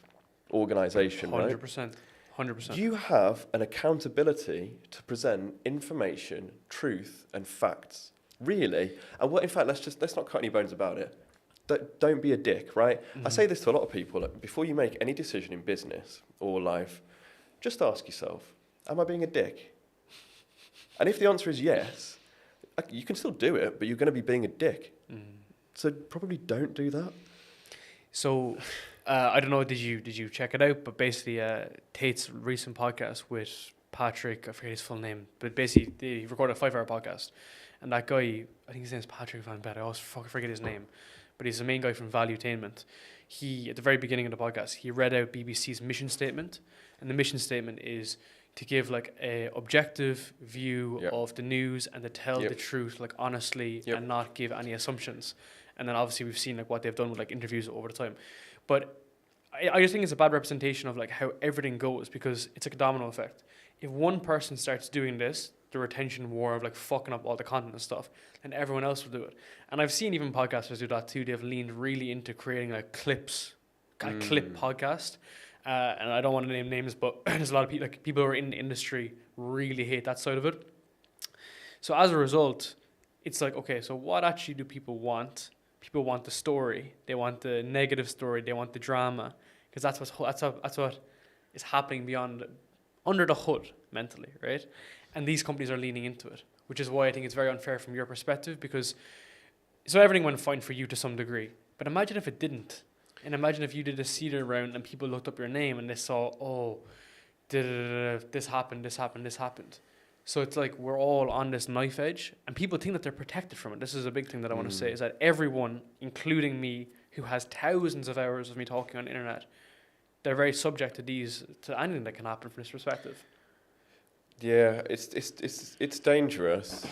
organisation, 100%. right? 100%. You have an accountability to present information, truth, and facts. Really, and in fact, let's not cut any bones about it. Don't be a dick, right? I say this to a lot of people. Like, before you make any decision in business or life, just ask yourself, am I being a dick? And if the answer is yes, you can still do it, but you're going to be being a dick. So probably don't do that. So I don't know, did you check it out? But basically, Tate's recent podcast with Patrick, I forget his full name, but basically he recorded a 5-hour podcast, and that guy, I think his name is Patrick Van Bet. I always forget his name, but he's the main guy from Valuetainment. He, at the very beginning of the podcast, he read out BBC's mission statement, and the mission statement is to give like a objective view of the news and to tell the truth like honestly and not give any assumptions. And then obviously we've seen like what they've done with like interviews over the time. But I just think it's a bad representation of like how everything goes, because it's like a domino effect. If one person starts doing this, the retention war of like fucking up all the content and stuff, then everyone else will do it. And I've seen even podcasters do that too. They've leaned really into creating like clips, a clip podcast. And I don't want to name names, but there's a lot of people, like people who are in the industry really hate that side of it. So as a result, it's like, okay, so what actually do people want? People want the story. They want the negative story. They want the drama, because that's what is happening under the hood mentally, right? And these companies are leaning into it, which is why I think it's very unfair from your perspective, because so everything went fine for you to some degree, but imagine if it didn't. And imagine if you did a seeder round and people looked up your name and they saw, oh, this happened. So it's like we're all on this knife edge, and people think that they're protected from it. This is a big thing that I want to say, is that everyone, including me, who has thousands of hours of me talking on the internet, they're very subject to anything that can happen from this perspective. Yeah, it's dangerous.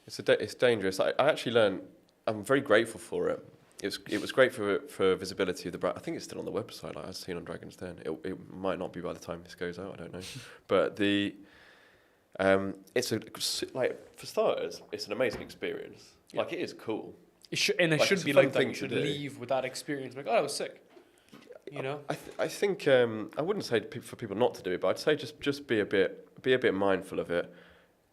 It's dangerous. I actually learned. I'm very grateful for it. It was great for visibility of the brand. I think it's still on the website, like I've seen on Dragon's Den. It might not be by the time this goes out. I don't know, but it's for starters, it's an amazing experience. Yeah. Like, it is cool. It should be like that. You should leave with that experience. Like, oh, that was sick. You know. I think I wouldn't say for people not to do it, but I'd say just be a bit mindful of it.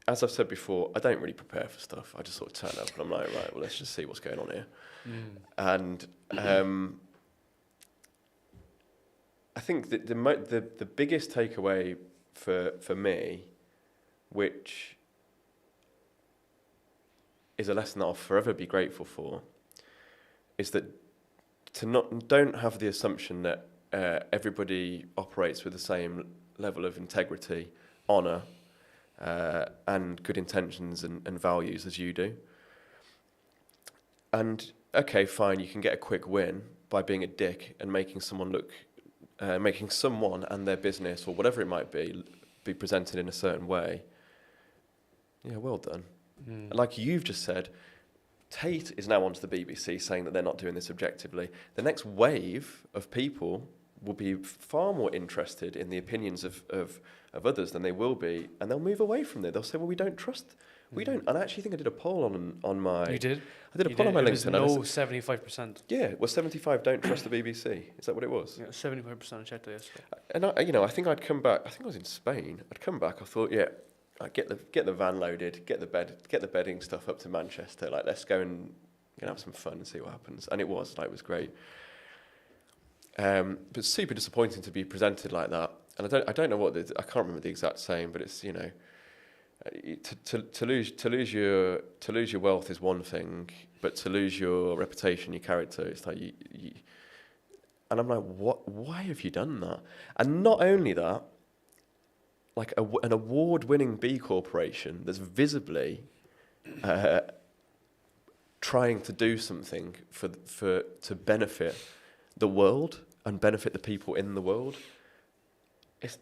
As I've said before, I don't really prepare for stuff. I just sort of turn up and I'm like, right, well, let's just see what's going on here. And I think that the biggest takeaway for me, which is a lesson that I'll forever be grateful for, is that don't have the assumption that everybody operates with the same level of integrity, honour, and good intentions and values as you do. And okay, fine, you can get a quick win by being a dick and making someone and their business or whatever it might be presented in a certain way. Yeah, well done. Like you've just said, Tate is now onto the BBC saying that they're not doing this objectively. The next wave of people will be far more interested in the opinions of others than they will be, and they'll move away from there. They'll say, well, we don't trust. We don't. And I actually think I did a poll on my... You did? I did a poll on my LinkedIn. It was 75%. Yeah, well, 75 don't trust the BBC. Is that what it was? Yeah, 75% checked it yesterday. And I think I'd come back. I think I was in Spain. I'd come back. I thought, yeah, I'd get the van loaded, get the bedding stuff up to Manchester. Like, let's go and have some fun and see what happens. And it was great. But super disappointing to be presented like that. And I don't know I can't remember the exact saying, but it's, to lose your wealth is one thing, but to lose your reputation, your character, it's like you and I'm like, what? Why have you done that? And not only that, like an award-winning B corporation that's visibly trying to do something to benefit the world and benefit the people in the world. It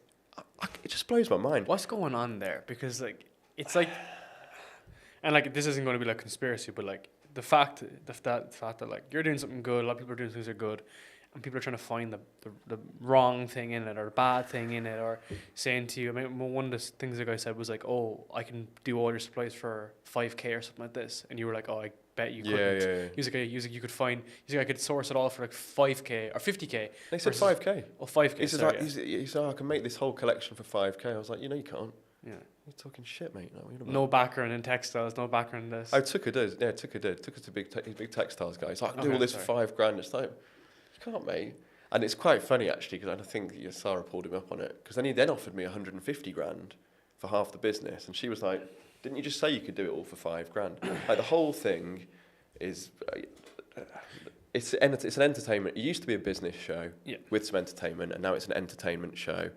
just blows my mind. What's going on there? Because it's like, and this isn't going to be like conspiracy, but like the fact that like you're doing something good, a lot of people are doing things that are good, and people are trying to find the wrong thing in it or the bad thing in it, or saying to you, I mean, one of the things the guy said was like, oh, I can do all your supplies for 5k or something like this, and you were like, oh, I bet you couldn't. Yeah. He's like, you could find. He's like, I could source it all for like 5k or 50k. They said 5k. Oh, 5k. He said, I can make this whole collection for 5k. I was like, you can't. Yeah. You're talking shit, mate. No background in textiles, no background in this. Tucker did. Yeah, Tucker did. Tucker's a big textiles guy. He's like, I can do all this for $5,000. It's like, you can't, mate. And it's quite funny actually, because I think Sarah pulled him up on it, because then he offered me 150 grand for half the business. And she was like, didn't you just say you could do it all for $5,000? Like the whole thing is, it's an entertainment. It used to be a business show with some entertainment, and now it's an entertainment show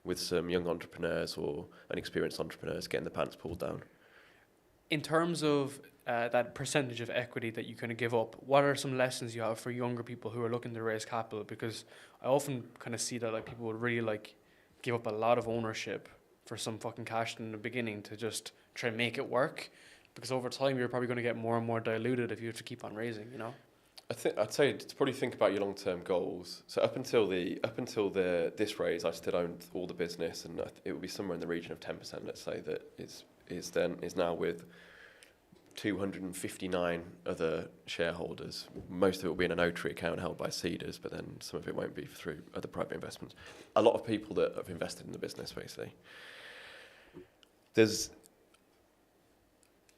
with some young entrepreneurs or inexperienced entrepreneurs getting the pants pulled down. In terms of that percentage of equity that you kind of give up, what are some lessons you have for younger people who are looking to raise capital? Because I often kind of see that like people would really like give up a lot of ownership for some fucking cash in the beginning to just try and make it work. Because over time you're probably going to get more and more diluted if you have to keep on raising, you know? I'd say to probably think about your long-term goals. So up until this raise, I still owned all the business, and it would be somewhere in the region of 10%. Let's say that is now with 259 other shareholders. Most of it will be in a notary account held by seeders, but then some of it won't be through other private investments. A lot of people that have invested in the business, basically.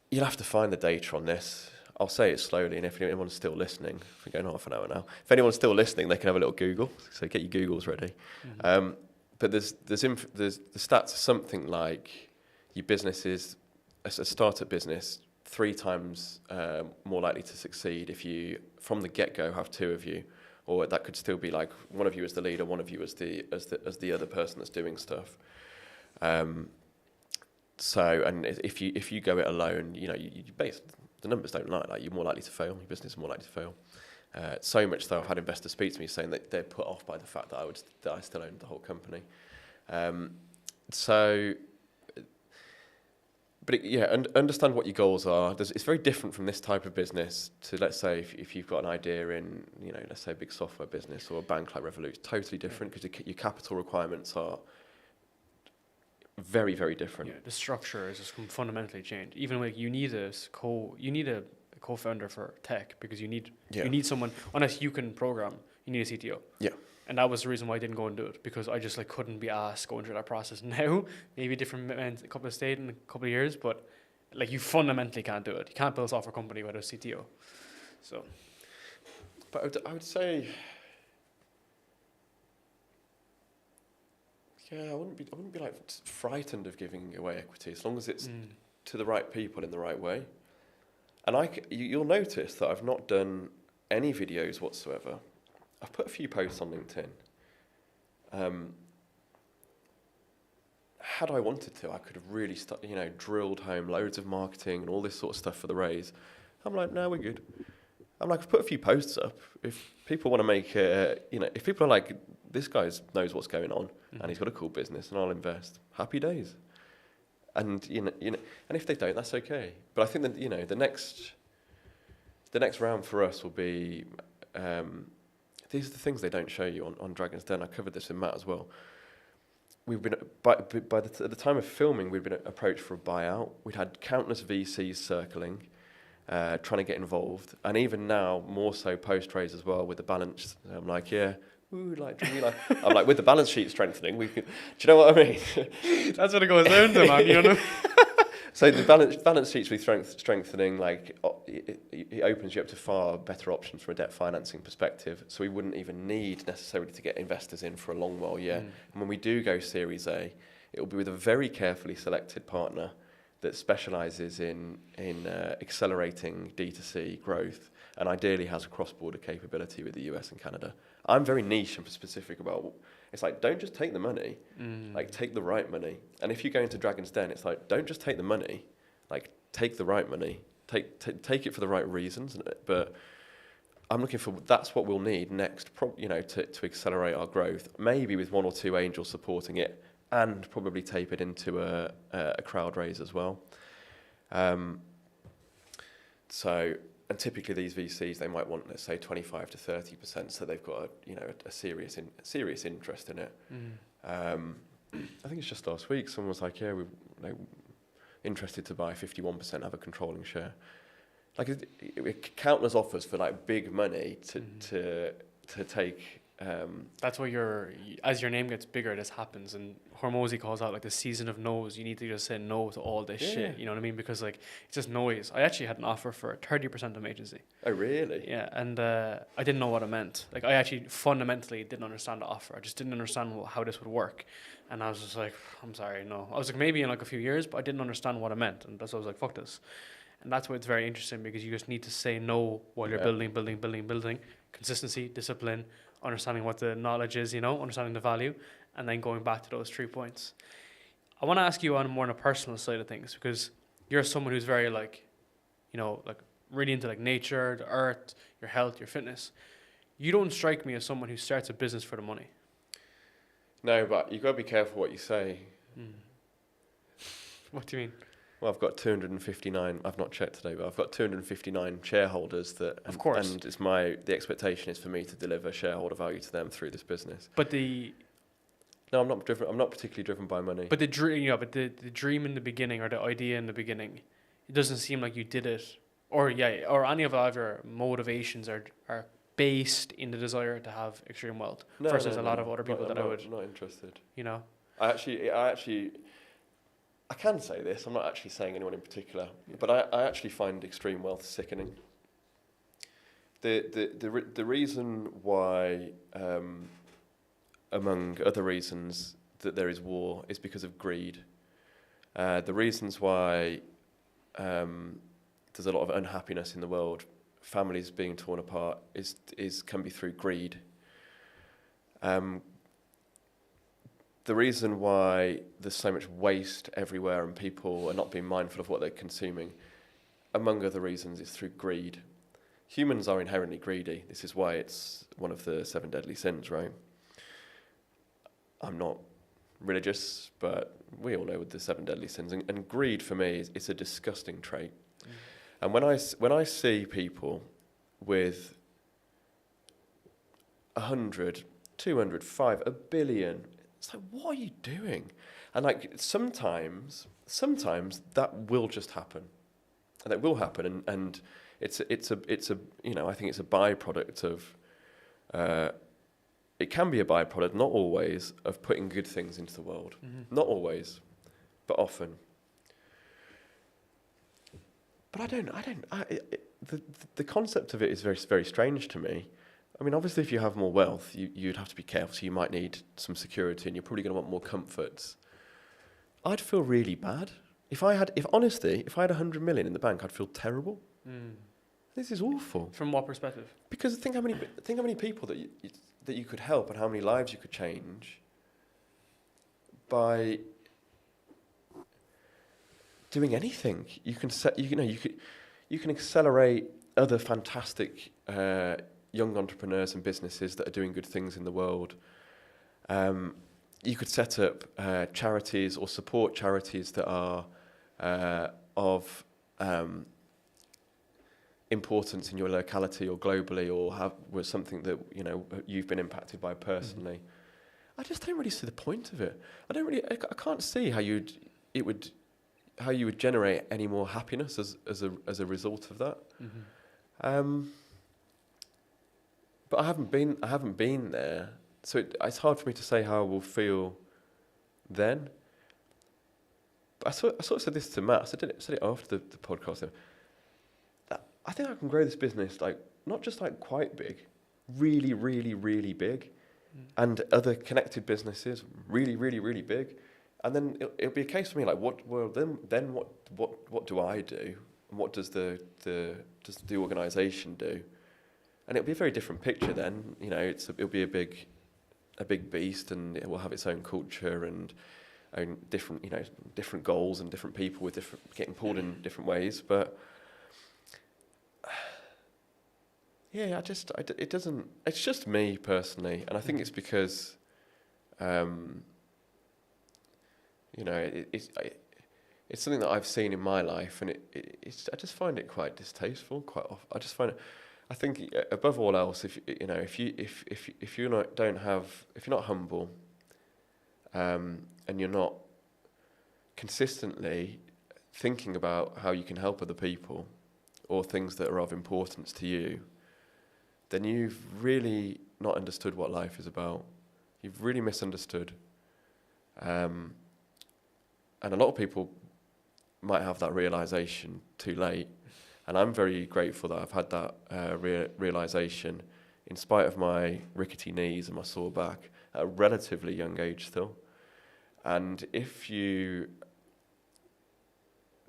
You'll have to find the data on this. I'll say it slowly, and if anyone's still listening, we're going half an hour now. If anyone's still listening, they can have a little Google. So get your Googles ready. Mm-hmm. But the stats are something like your business is a startup business 3 times more likely to succeed if you from the get-go have 2 of you, or that could still be like one of you as the leader, one of you as the other person that's doing stuff. So, and if you go it alone, you know, the numbers don't lie. Like, you're more likely to fail. Your business is more likely to fail. So much so, I've had investors speak to me saying that they're put off by the fact that I still owned the whole company. Understand what your goals are. It's very different from this type of business to, let's say, if you've got an idea in, you know, let's say a big software business or a bank like Revolut. It's totally different because your capital requirements are very, very different. Yeah, the structure is just fundamentally changed. Even like you need a co-founder for tech because you need someone, unless you can program, you need a CTO. Yeah. And that was the reason why I didn't go and do it, because I just like couldn't be asked going through that process now. Maybe different a couple of states in a couple of years, but like you fundamentally can't do it. You can't build a software company without a CTO. So, but I would say, yeah, I wouldn't be like frightened of giving away equity as long as it's to the right people in the right way. And you'll notice that I've not done any videos whatsoever. I've put a few posts on LinkedIn. Had I wanted to, I could have really drilled home loads of marketing and all this sort of stuff for the raise. I'm like, no, we're good. I'm like, I've put a few posts up. If people want to make, if people are like, this guy knows what's going on and he's got a cool business and I'll invest. Happy days. And and if they don't, that's okay. But I think that the next round for us will be. These are the things they don't show you on Dragon's Den. I covered this with Matt as well. We've been at the time of filming, we'd been approached for a buyout. We'd had countless VCs circling, trying to get involved, and even now, more so post-raise as well with the balance. I'm like, yeah. Ooh, I'm like, with the balance sheet strengthening, we could. Do you know what I mean? That's what it goes down to, man. You know. So the balance sheets with strengthening, like it opens you up to far better options from a debt financing perspective. So we wouldn't even need necessarily to get investors in for a long while yet. And when we do go Series A, it will be with a very carefully selected partner that specialises in accelerating D2C growth and ideally has a cross-border capability with the US and Canada. I'm very niche and specific about. It's like, don't just take the money, like take the right money. And if you go into Dragon's Den, it's like, don't just take the money, like take the right money, take it for the right reasons. But I'm looking for, that's what we'll need next, to accelerate our growth, maybe with 1 or 2 angels supporting it and probably tape it into a crowd raise as well. And typically these VCs, they might want, let's say, 25 to 30%, so they've got a serious interest in it. I think it's just last week someone was like, yeah, we're interested to buy 51%, have a controlling share. Like countless offers for like big money to take That's why as your name gets bigger, this happens. And Hormozy calls out like the season of no's. You need to just say no to all this shit. You know what I mean? Because like it's just noise. I actually had an offer for 30% of agency. Oh, really? Yeah, and I didn't know what it meant. Like I actually fundamentally didn't understand the offer. I just didn't understand how this would work. And I was just like, I'm sorry, no. I was like, maybe in like a few years, but I didn't understand what it meant. And that's why I was like, fuck this. And that's why it's very interesting, because you just need to say no while you're building. Consistency, discipline, understanding what the knowledge is, understanding the value, and then going back to those 3 points. I want to ask you on a personal side of things, because you're someone who's very like really into like nature, the earth, your health, your fitness. You don't strike me as someone who starts a business for the money. No, but you've got to be careful what you say. What do you mean? Well, I've got 259. I've not checked today, but I've got 259 shareholders of course. And the expectation is for me to deliver shareholder value to them through this business. But no, I'm not driven. I'm not particularly driven by money. But the dream in the beginning, or the idea in the beginning, it doesn't seem like you did it, or any of your motivations are based in the desire to have extreme wealth. Versus a lot of other people I'm not interested. I can say this. I'm not actually saying anyone in particular, but I actually find extreme wealth sickening. The reason why, among other reasons, that there is war is because of greed. The reasons why there's a lot of unhappiness in the world, families being torn apart, can be through greed. The reason why there's so much waste everywhere and people are not being mindful of what they're consuming, among other reasons, is through greed. Humans are inherently greedy. This is why it's one of the 7 deadly sins, right? I'm not religious, but we all know with the 7 deadly sins. And greed, for me, it's a disgusting trait. And when I see people with 100, 200, 5, a billion, it's like, what are you doing? And like sometimes that will just happen, and that will happen, and it's a I think it's a byproduct of. It can be a byproduct, not always, of putting good things into the world. Mm-hmm. Not always, but often. But the concept of it is very, very strange to me. I mean, obviously, if you have more wealth, you'd have to be careful. So you might need some security, and you're probably going to want more comforts. I'd feel really bad if I had 100 million in the bank. I'd feel terrible. This is awful. From what perspective? Because think how many people that you could help, and how many lives you could change by doing anything. You can accelerate other fantastic young entrepreneurs and businesses that are doing good things in the world. You could set up charities or support charities that are of importance in your locality or globally, or was something that you've been impacted by personally. Mm-hmm. I just don't really see the point of it. I can't see how you would generate any more happiness as a result of that. Mm-hmm. But I haven't been there, so it's hard for me to say how I will feel then. But I sort of said this to Matt. I said it after the podcast. That I think I can grow this business not just quite big, really, really, really big, and other connected businesses really, really, really big. And then it'll be a case for me what do I do, and what does the organisation do? And it'll be a very different picture then. It'll be a big beast, and it will have its own culture and own different goals and different people with getting pulled in different ways. But yeah, it doesn't. It's just me personally, and I think it's because it's something that I've seen in my life, and I just find it quite distasteful. Quite often, I think above all else, if you're not humble, and you're not consistently thinking about how you can help other people or things that are of importance to you, then you've really not understood what life is about. You've really misunderstood. And a lot of people might have that realization too late. And I'm very grateful that I've had that realization in spite of my rickety knees and my sore back at a relatively young age still. And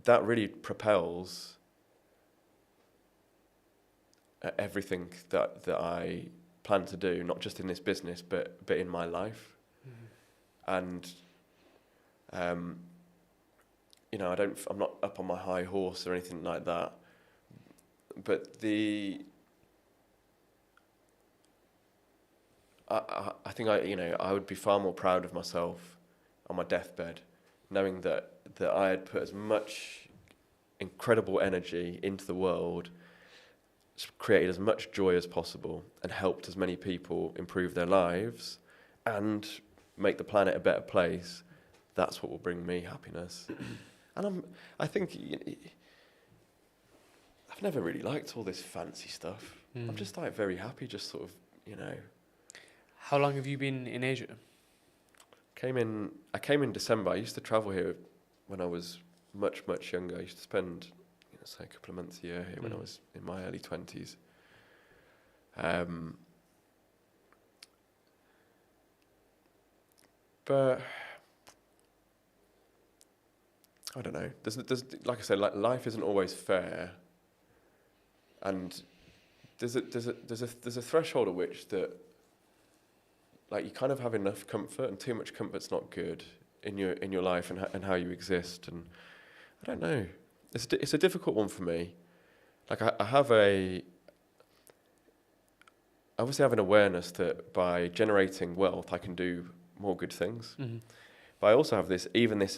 that really propels everything that I plan to do, not just in this business, but in my life. And, you know, I'm not up on my high horse or anything like that. But I think I would be far more proud of myself on my deathbed, knowing that I had put as much incredible energy into the world, created as much joy as possible, and helped as many people improve their lives and make the planet a better place. That's what will bring me happiness. And I think I've never really liked all this fancy stuff. I'm just like very happy, just sort of, you know. How long have you been in Asia? I came in December. I used to travel here when I was much, much younger. I used to spend, say, a couple of months a year here when I was in my early 20s. But I don't know. There's like I said, like life isn't always fair, and there's a threshold at which that, like, you kind of have enough comfort, and too much comfort's not good in your life and how you exist. And I don't know. It's a difficult one for me. Like I obviously have an awareness that by generating wealth I can do more good things. But I also have this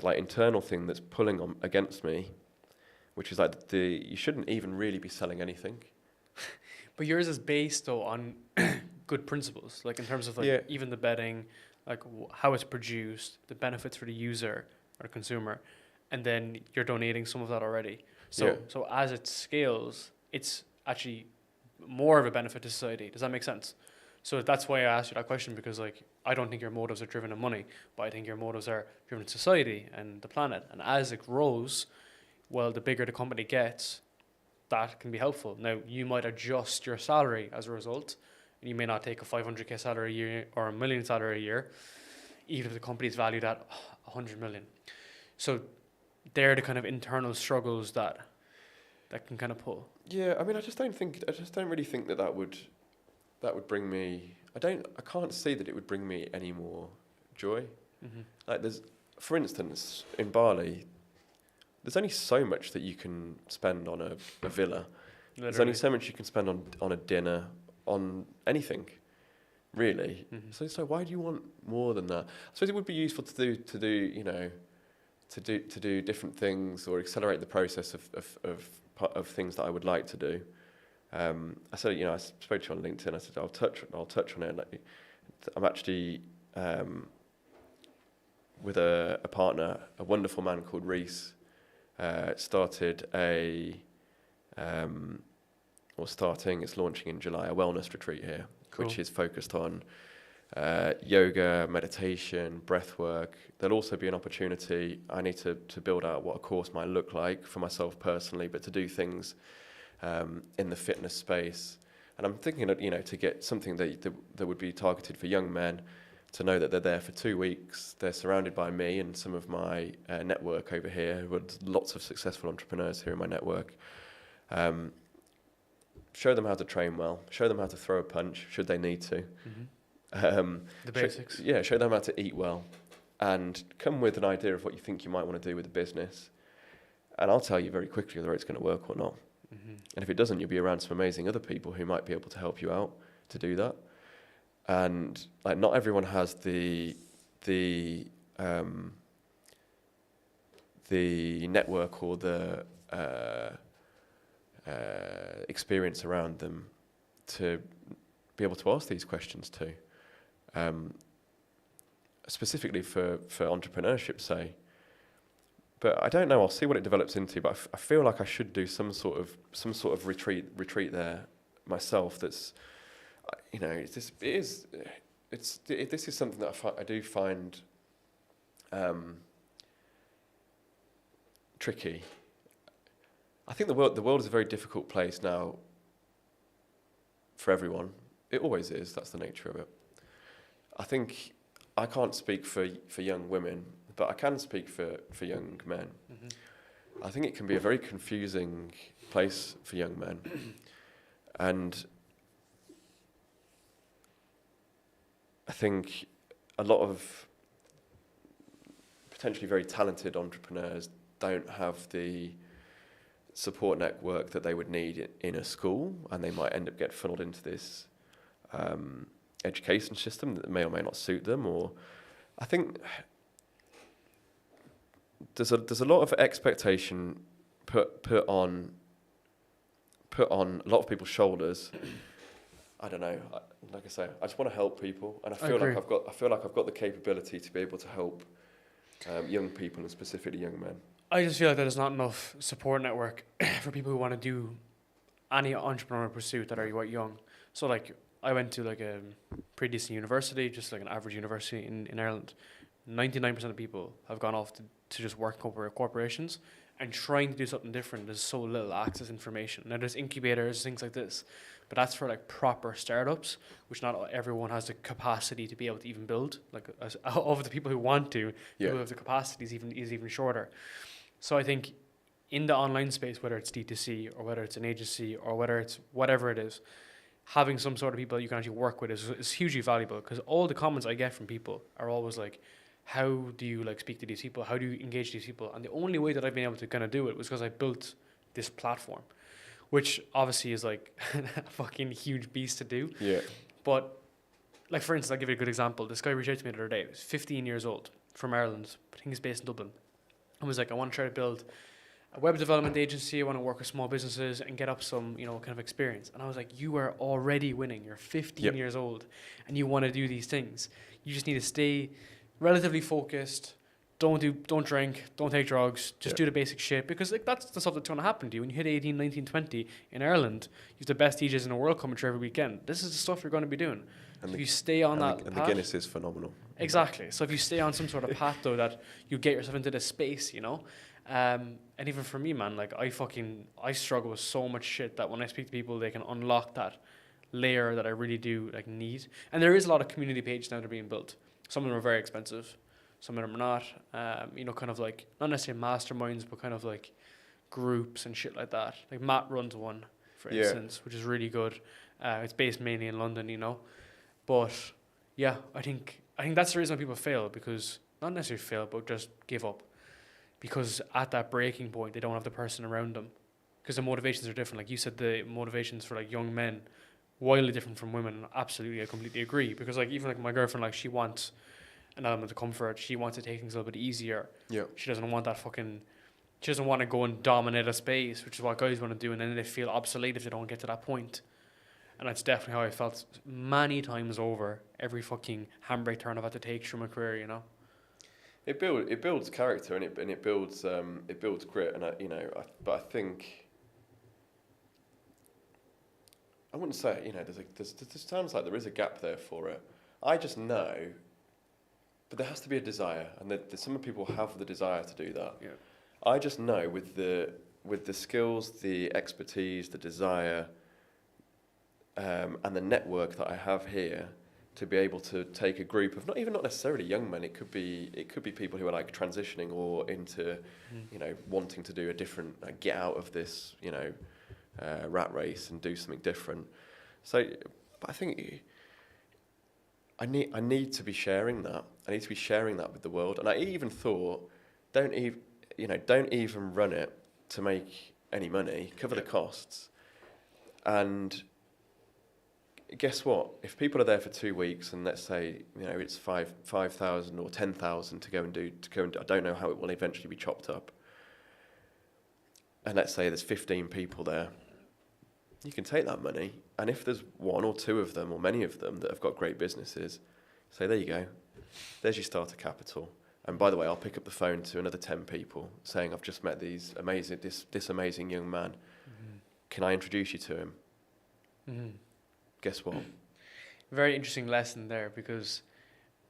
like internal thing that's pulling against me, which is like you shouldn't even really be selling anything. But yours is based though on good principles, like in terms of like even the betting, like how it's produced, the benefits for the user or the consumer, and then you're donating some of that already. So as it scales, it's actually more of a benefit to society. Does that make sense? So that's why I asked you that question, because like I don't think your motives are driven in money, but I think your motives are driven in society and the planet. And as it grows, well, the bigger the company gets, that can be helpful. Now, you might adjust your salary as a result, and you may not take a 500k salary a year or $1 million salary a year, even if the company is valued at 100 million. So they're the kind of internal struggles that can kind of pull. Yeah, I mean, I just don't really think that would bring me. I can't see that it would bring me any more joy. Like for instance, in Bali, there's only so much that you can spend on a villa. Literally. There's only so much you can spend on a dinner, on anything, really. So why do you want more than that? I suppose it would be useful to do different things or accelerate the process of things that I would like to do. I said, I spoke to you on LinkedIn. I said I'll touch on it. Like, I'm actually with a partner, a wonderful man called Reese. It's launching in July, a wellness retreat here, which is focused on yoga, meditation, breath work. There'll also be an opportunity. I need to build out what a course might look like for myself personally, but to do things in the fitness space. And I'm thinking that, to get something that would be targeted for young men, to know that they're there for 2 weeks. They're surrounded by me and some of my network over here, who are lots of successful entrepreneurs here in my network. Show them how to train well, show them how to throw a punch, should they need to. The basics. Show them how to eat well, and come with an idea of what you think you might want to do with the business. And I'll tell you very quickly whether it's going to work or not. And if it doesn't, you'll be around some amazing other people who might be able to help you out to do that. And like, not everyone has the network or the experience around them to be able to ask these questions to. Specifically for entrepreneurship, say. But I don't know. I'll see what it develops into. But I feel like I should do some sort of retreat there myself. That's this is something that I do find tricky. I think the world is a very difficult place now for everyone. It always is. That's the nature of it. I think I can't speak for young women, but I can speak for young men. Mm-hmm. I think it can be a very confusing place for young men. And I think a lot of potentially very talented entrepreneurs don't have the support network that they would need in a school, and they might end up get funneled into this education system that may or may not suit them. Or I think there's a lot of expectation put on a lot of people's shoulders. I don't know. Like I say, I just want to help people, and I feel like I've got the capability to be able to help young people, and specifically young men. I just feel like there's not enough support network for people who want to do any entrepreneurial pursuit that are quite young. So like I went to like a pretty decent university, just like an average university in Ireland. 99% of people have gone off to just work in corporations, and trying to do something different. There's so little access to information. Now there's incubators, things like this, but that's for like proper startups, which not everyone has the capacity to be able to even build. Like of the people who want to, who have the capacity is even shorter. So I think in the online space, whether it's D2C or whether it's an agency or whether it's whatever it is, having some sort of people you can actually work with is hugely valuable, because all the comments I get from people are always like, how do you like speak to these people? How do you engage these people? And the only way that I've been able to kind of do it was because I built this platform, which obviously is like a fucking huge beast to do. Yeah. But like, for instance, I'll give you a good example. This guy reached out to me the other day. He was 15 years old, from Ireland. I think he's based in Dublin. I was like, I want to try to build a web development agency. I want to work with small businesses and get up some, kind of experience. And I was like, you are already winning. You're 15 years old and you want to do these things. You just need to stay relatively focused. Don't drink, don't take drugs, just do the basic shit, because like that's the stuff that's going to happen to you when you hit 18, 19, 20 in Ireland. You have the best DJs in the world coming through every weekend. This is the stuff you're going to be doing. And so if you stay on that path, the Guinness is phenomenal. Exactly. So if you stay on some sort of path though, that you get yourself into this space, and even for me, man, like I struggle with so much shit that when I speak to people, they can unlock that layer that I really do like need. And there is a lot of community pages now that are being built. Some of them are very expensive. Some of them are not, kind of like, not necessarily masterminds, but kind of like groups and shit like that. Like Matt runs one, for instance, which is really good. It's based mainly in London, But yeah, I think that's the reason why people fail, because, not necessarily fail, but just give up. Because at that breaking point, they don't have the person around them. Because the motivations are different. Like you said, the motivations for like young men, wildly different from women. Absolutely, I completely agree. Because like even like my girlfriend, like she wants an element of comfort. She wants to take things a little bit easier. Yeah. She doesn't want she doesn't want to go and dominate a space, which is what guys want to do, and then they feel obsolete if they don't get to that point. And that's definitely how I felt many times over every fucking handbrake turn I've had to take through my career, It builds character, and it builds grit, and but I think I wouldn't say there's times like there is a gap there for it. I just know. But there has to be a desire, and some people have the desire to do that. Yeah. I just know with the skills, the expertise, the desire, and the network that I have here to be able to take a group of not necessarily young men. It could be people who are like transitioning or into, wanting to do a different, get out of this, rat race and do something different. So, but I think. I need to be sharing that. I need to be sharing that with the world. And I even thought, don't even run it to make any money. Cover the costs. And guess what? If people are there for 2 weeks, and let's say it's 5,000 or 10,000 to go and do, I don't know how it will eventually be chopped up. And let's say there's 15 people there. You can take that money, and if there's one or two of them, or many of them, that have got great businesses, say, there you go. There's your starter capital. And by the way, I'll pick up the phone to another 10 people saying, I've just met this amazing young man. Mm-hmm. Can I introduce you to him? Mm-hmm. Guess what? very interesting lesson there, because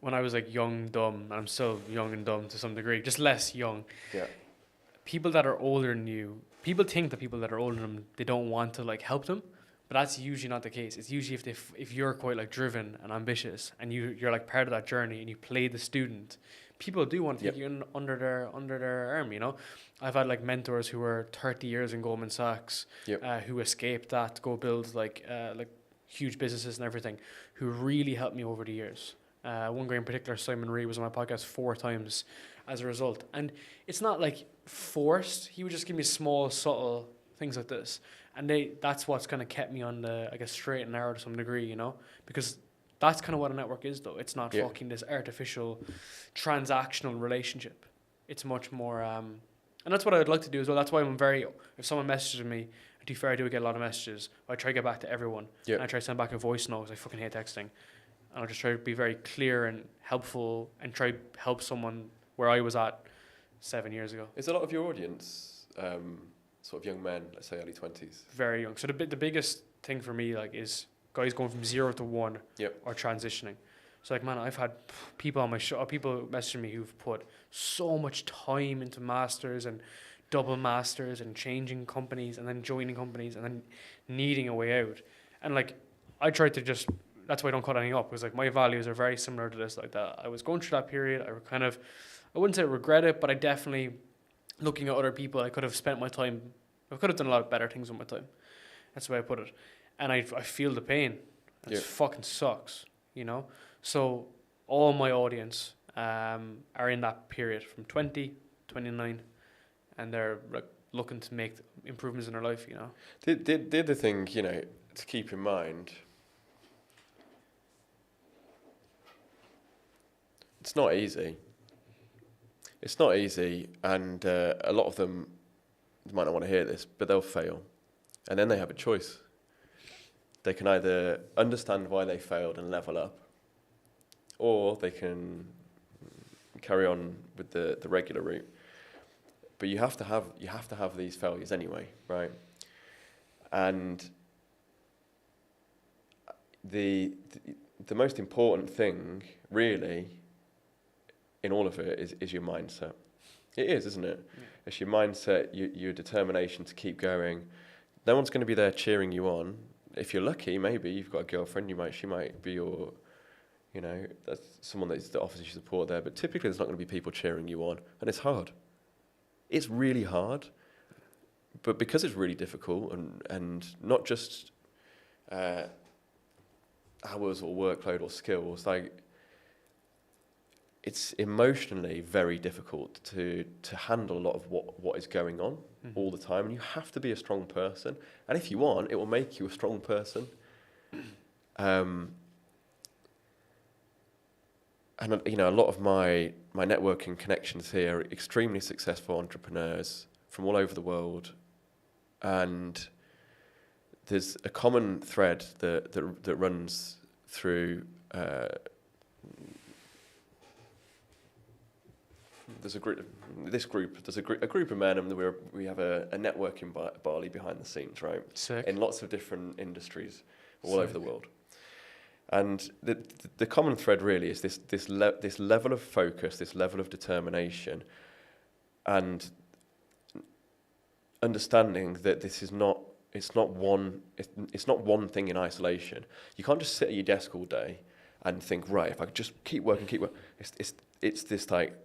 when I was like young, dumb, and I'm still young and dumb to some degree, just less young. Yeah. People that are older than you, people think that people that are older than them, they don't want to like help them, but that's usually not the case. It's usually if you're quite like driven and ambitious, and you're like part of that journey, and you play the student, people do want to take you under their arm. You know, I've had like mentors who were 30 years in Goldman Sachs, who escaped that to go build like huge businesses and everything, who really helped me over the years. One guy in particular, Simon Ree, was on my podcast 4 times as a result. And it's not like forced. He would just give me small, subtle things like this. And that's what's kind of kept me on the, I guess, straight and narrow to some degree, you know? Because that's kind of what a network is, though. It's not fucking this artificial, transactional relationship. It's much more... and that's what I would like to do as well. That's why I'm very... If someone messages me, to be fair, I do get a lot of messages. I try to get back to everyone. And I try to send back a voice note, because I fucking hate texting. And I'll just try to be very clear and helpful and try to help someone where I was at 7 years ago. Is a lot of your audience sort of young men, let's say early 20s? Very young. So the biggest thing for me like is guys going from 0 to 1 or transitioning. So like, man, I've had people on my show, people messaging me who've put so much time into masters and double masters and changing companies and then joining companies and then needing a way out. And like, I tried to just... That's why I don't cut anything up, because like my values are very similar to this. Like that, I was going through that period. I wouldn't say regret it, but I definitely, looking at other people, I could have spent my time. I could have done a lot of better things with my time. That's the way I put it. And I feel the pain. It fucking sucks, you know. So all my audience are in that period from 20, 29, and they're like looking to make improvements in their life, you know. The other thing, you know, to keep in mind. It's not easy. It's not easy, and a lot of them might not want to hear this, but they'll fail. And then they have a choice. They can either understand why they failed and level up, or they can carry on with the regular route. But you have to have these failures anyway, right? And the most important thing, really, in all of it is your mindset. It is, isn't it? Yeah. It's your mindset, your determination to keep going. No one's going to be there cheering you on. If you're lucky, maybe you've got a girlfriend. She might be your, you know, that's someone that offers you support there. But typically, there's not going to be people cheering you on, and it's hard. It's really hard. But because it's really difficult, and not just hours or workload or skills, like. It's emotionally very difficult to handle a lot of what is going on all the time, and you have to be a strong person. And if you want, it will make you a strong person. And you know, a lot of my networking connections here are extremely successful entrepreneurs from all over the world, and there's a common thread that runs through. There's a group of men, and we have a network in Bali behind the scenes, right? Sick. In lots of different industries all over the world. And the common thread really is this level of focus, this level of determination, and understanding that this is not one thing in isolation. You can't just sit at your desk all day and think, right, if I could just keep working. It's this like,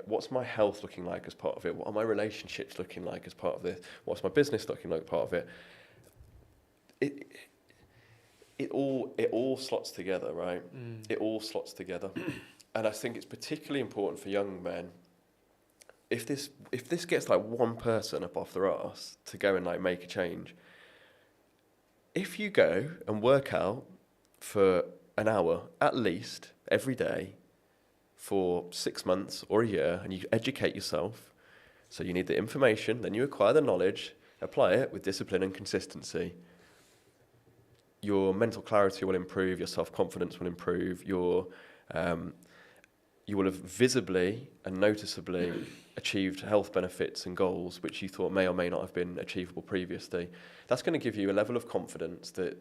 what's my health looking like as part of it? What are my relationships looking like as part of this? What's my business looking like as part of it? It all slots together, right? It all slots together. And I think it's particularly important for young men. If this gets like one person up off their arse to go and like make a change, if you go and work out for an hour at least every day for 6 months or a year, and you educate yourself, so you need the information, then you acquire the knowledge, apply it with discipline and consistency, your mental clarity will improve, your self-confidence will improve, you will have visibly and noticeably achieved health benefits and goals which you thought may or may not have been achievable previously. That's going to give you a level of confidence that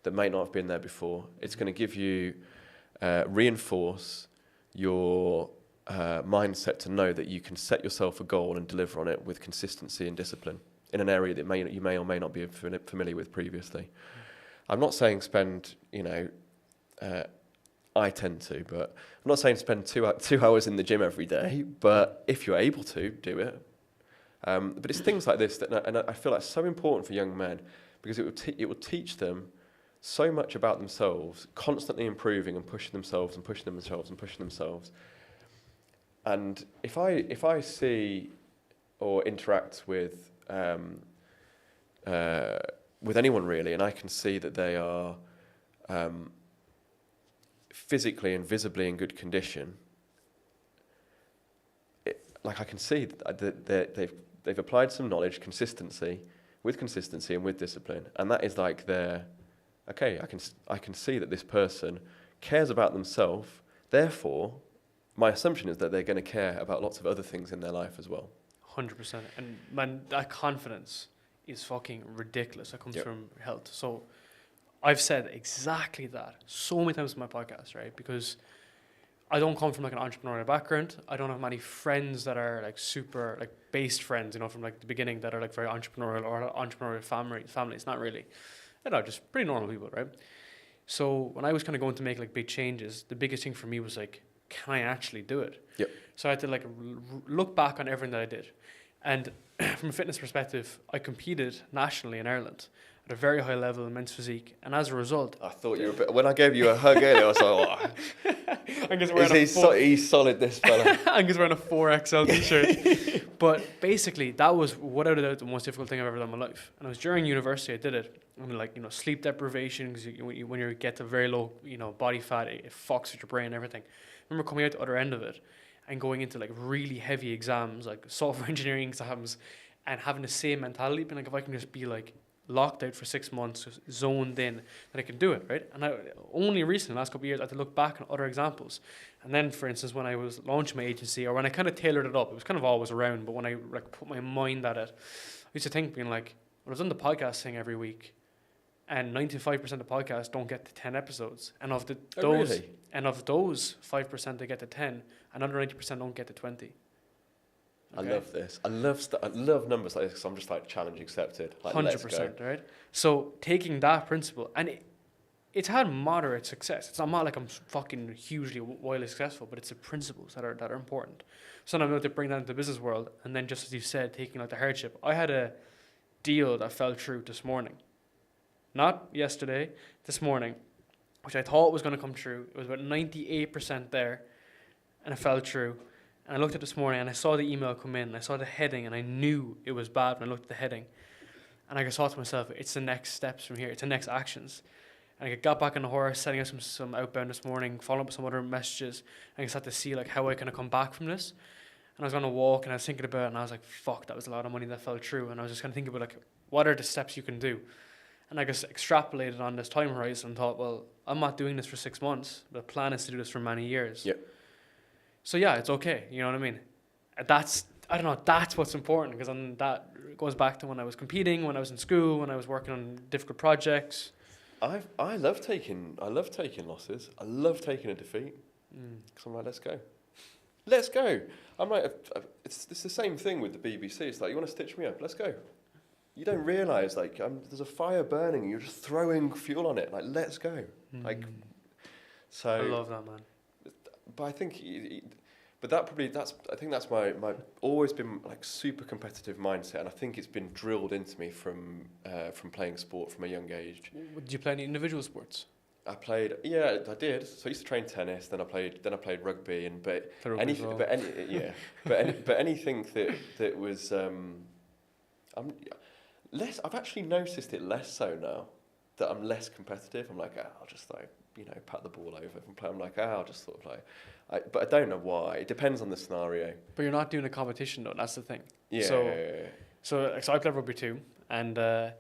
that may not have been there before. It's going to give you, reinforce your mindset to know that you can set yourself a goal and deliver on it with consistency and discipline in an area that you may or may not be familiar with previously. I'm not saying spend, I tend to, but I'm not saying spend 2 hours in the gym every day, but if you're able to, do it. But it's things like this and I feel that's so important for young men, because it will teach them so much about themselves, constantly improving and pushing themselves and pushing themselves and pushing themselves. And if I see or interact with anyone really, and I can see that they are physically and visibly in good condition, I can see that they've applied some knowledge, consistency and with discipline, and that is like okay, I can see that this person cares about themselves. Therefore, my assumption is that they're going to care about lots of other things in their life as well. 100%. And man, that confidence is fucking ridiculous. That comes from health. So I've said exactly that so many times in my podcast, right? Because I don't come from like an entrepreneurial background. I don't have many friends that are like super like based friends, from like the beginning that are like very entrepreneurial or entrepreneurial families. Not really. Just pretty normal people, right? So when I was kind of going to make like big changes, the biggest thing for me was like, can I actually do it? Yep. So I had to like look back on everything that I did. And from a fitness perspective, I competed nationally in Ireland at a very high level in men's physique. And as a result... I thought you were... When I gave you a hug earlier, I was like, he's solid, this fella. I'm just wearing a 4XL t-shirt. But basically, that was, without a doubt, the most difficult thing I've ever done in my life. And it was during university I did it. And like, sleep deprivation, because when you get to very low, body fat, it fucks with your brain and everything. I remember coming out the other end of it and going into like really heavy exams, like software engineering exams, and having the same mentality, being like, if I can just be like locked out for 6 months, just zoned in, then I can do it, right? And I only recently, the last couple of years, I had to look back on other examples. And then, for instance, when I was launching my agency, or when I kind of tailored it up, it was kind of always around, but when I like put my mind at it, I used to think, being like, when I was on the podcast thing every week, and 95% of podcasts don't get to 10 episodes, and of those, 5% they get to 10, another 90% don't get to 20. Okay? I love this. I love numbers like this, because I'm just like challenge accepted. Like, 100%, right? So taking that principle, and it's had moderate success. It's not like I'm fucking hugely wildly successful, but it's the principles that are important. So now I'm going to bring that into the business world, and then just as you said, taking like the hardship. I had a deal that fell through this morning. Not yesterday, this morning, which I thought was going to come true. It was about 98% there, and it fell through. And I looked at it this morning, and I saw the email come in, and I saw the heading, and I knew it was bad when I looked at the heading. And I just thought to myself, it's the next steps from here. It's the next actions. And I got back on the horse, setting up some outbound this morning, following up with some other messages, and I just had to see like how I kind of come back from this. And I was on a walk, and I was thinking about it, and I was like, fuck, that was a lot of money that fell through. And I was just kind of thinking about like, what are the steps you can do? And I just extrapolated on this time horizon and thought, well, I'm not doing this for 6 months. The plan is to do this for many years. Yep. So yeah, it's okay. You know what I mean? That's what's important, because that goes back to when I was competing, when I was in school, when I was working on difficult projects. I love taking losses. I love taking a defeat. Because I'm like, let's go. I'm like, it's the same thing with the BBC. It's like, you want to stitch me up? Let's go. You don't realise, like, there's a fire burning and you're just throwing fuel on it. Like, let's go. Like, so... I love that, man. But I think... I think that's my always been, like, super competitive mindset. And I think it's been drilled into me from playing sport from a young age. Did you play any individual sports? I did. So I used to train tennis, then I played rugby, but anything that was... I've actually noticed it less so now, that I'm less competitive. I'm like, I'll just like, pat the ball over and play. I'm like, I'll just sort of like, but I don't know why. It depends on the scenario. But you're not doing a competition though. That's the thing. Yeah. So I played rugby too, and I'd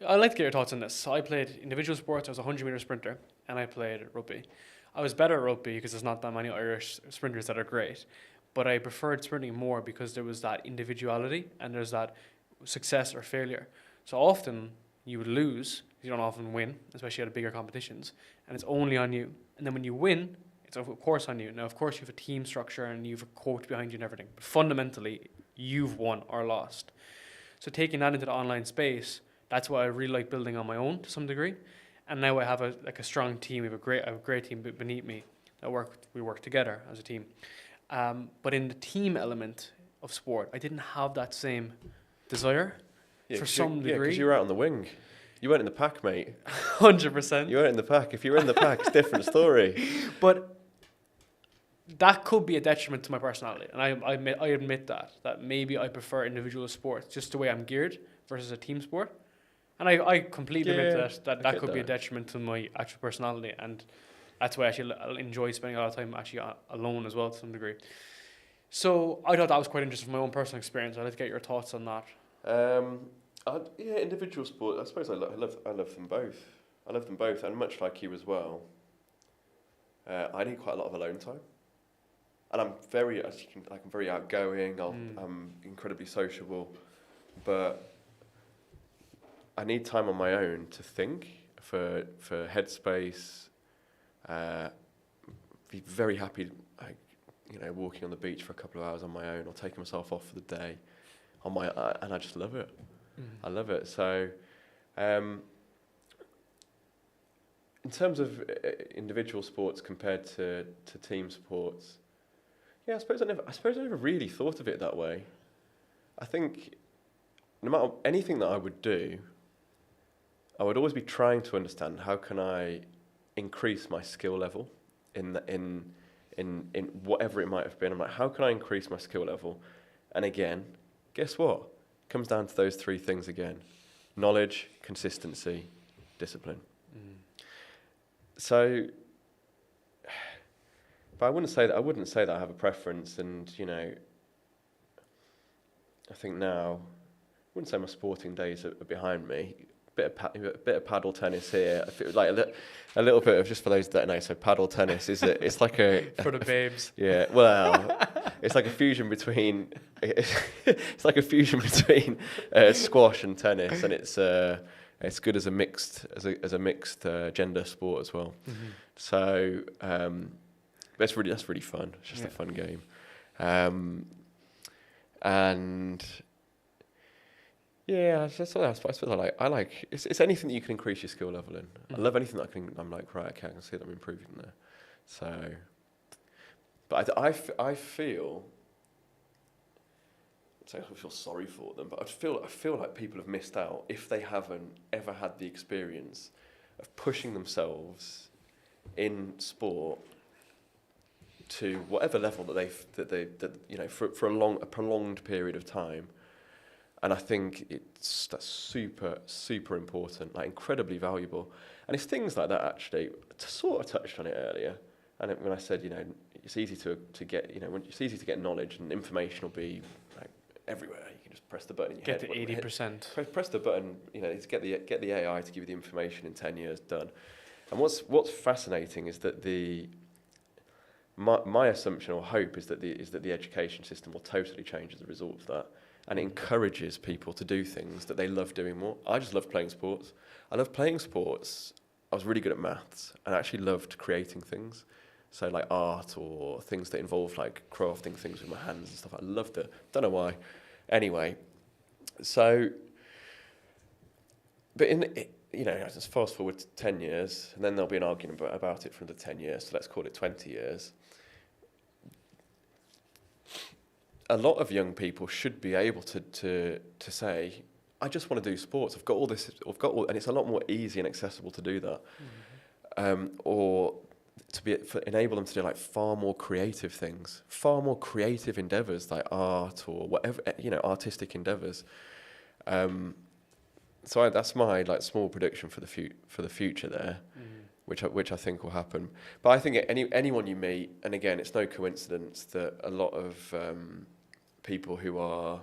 like to get your thoughts on this. So I played individual sports. I was a 100-meter sprinter, and I played rugby. I was better at rugby because there's not that many Irish sprinters that are great, but I preferred sprinting more because there was that individuality and there's that success or failure. So often you would lose. You don't often win, especially at bigger competitions, and it's only on you. And then when you win, it's of course on you. Now, of course, you have a team structure and you have a coach behind you and everything, but fundamentally, you've won or lost. So taking that into the online space, that's what I really like building on my own to some degree. And now I have a strong team. I have a great team beneath me that we work together as a team. But in the team element of sport, I didn't have that same desire for some degree. Yeah, because you were out on the wing. You weren't in the pack, mate. 100%. You weren't in the pack. If you were in the pack, it's a different story. But that could be a detriment to my personality. And I admit that maybe I prefer individual sports, just the way I'm geared, versus a team sport. And I completely admit that could be a detriment to my actual personality. And that's why I enjoy spending a lot of time actually alone as well to some degree. So I thought that was quite interesting from my own personal experience. I'd like to get your thoughts on that. Individual sport. I suppose I love them both. I love them both, and much like you as well. I need quite a lot of alone time, and I'm very outgoing. I'm incredibly sociable, but I need time on my own to think for headspace. Be very happy, walking on the beach for a couple of hours on my own, or taking myself off for the day on my and I just love it. I love it. So, in terms of individual sports compared to team sports, I suppose I never really thought of it that way. I think no matter anything that I would do, I would always be trying to understand how can I increase my skill level in whatever it might have been. I'm like, how can I increase my skill level? And again, guess what? It comes down to those three things again: knowledge, consistency, discipline. So, but I wouldn't say that I have a preference. And I think now, I wouldn't say my sporting days are behind me. Bit of paddle tennis here. I feel like a little bit of, just for those that know. So paddle tennis it's like a for the babes. Yeah, well, it's like a fusion between squash and tennis, and it's good as a mixed gender sport as well. Mm-hmm. So that's really fun. It's just a fun game, and. Yeah, that's what I suppose I like. It's anything that you can increase your skill level in. I love anything that I'm like, right, okay, I can see that I'm improving there. So, but I feel sorry for them, but I feel like people have missed out if they haven't ever had the experience of pushing themselves in sport to whatever level that they for a prolonged period of time. And I think that's super, super important, like incredibly valuable. And it's things like that, actually, sort of touched on it earlier. And when I said, it's easy to get, it's easy to get knowledge, and information will be like everywhere. You can just press the button in your head. Get to 80%. Press the button, to get the AI to give you the information in 10 years, done. And what's fascinating is that my assumption or hope is that the education system will totally change as a result of that. And it encourages people to do things that they love doing more. I just love playing sports. I love playing sports. I was really good at maths, and I actually loved creating things. So like art or things that involve like crafting things with my hands and stuff. I loved it. Don't know why. Anyway, so, but just fast forward to 10 years, and then there'll be an argument about it for another 10 years. So let's call it 20 years. A lot of young people should be able to say, I just want to do sports. I've got all this. And it's a lot more easy and accessible to do that, or enable them to do like far more creative things, far more creative endeavors like art or whatever, artistic endeavors. So that's my like small prediction for the future there, which I think will happen. But I think anyone you meet, and again, it's no coincidence that a lot of people who are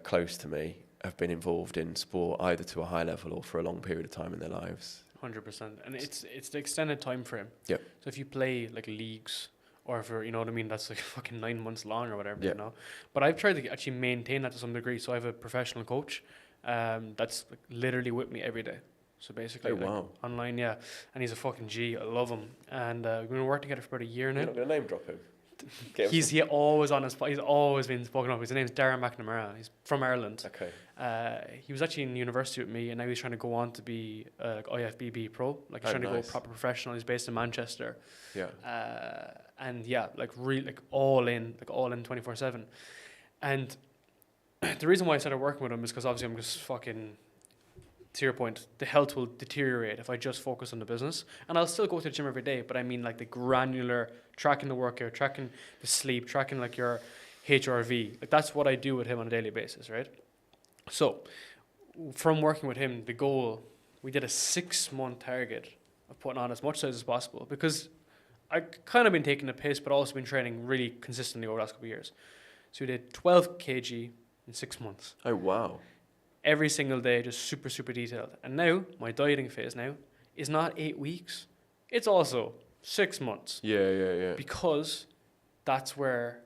close to me have been involved in sport either to a high level or for a long period of time in their lives. 100%, and it's the extended time frame. Yep. So if you play like leagues, or for that's like fucking 9 months long or whatever, yep. But I've tried to actually maintain that to some degree. So I have a professional coach, that's like, literally with me every day. So basically, online, yeah. And he's a fucking G. I love him. And we've been working together for about a year now. You're not going to name drop him? He's always on his. He's always been spoken of. His name's Darren McNamara. He's from Ireland. Okay. He was actually in university with me, and now he's trying to go on to be like IFBB pro. Like he's trying to go proper professional. He's based in Manchester. Yeah. And yeah, like really, like all in 24/7. And the reason why I started working with him is because obviously I'm just fucking. To your point, the health will deteriorate if I just focus on the business. And I'll still go to the gym every day, but I mean like the granular, tracking the workout, tracking the sleep, tracking like your HRV. Like that's what I do with him on a daily basis, right? So from working with him, the goal, we did a 6-month target of putting on as much size as possible because I kind of been taking the piss, but also been training really consistently over the last couple of years. So we did 12 kg in 6 months. Oh, wow. Every single day, just super, super detailed. And now, my dieting phase now is not 8 weeks. It's also 6 months. Yeah. Because that's where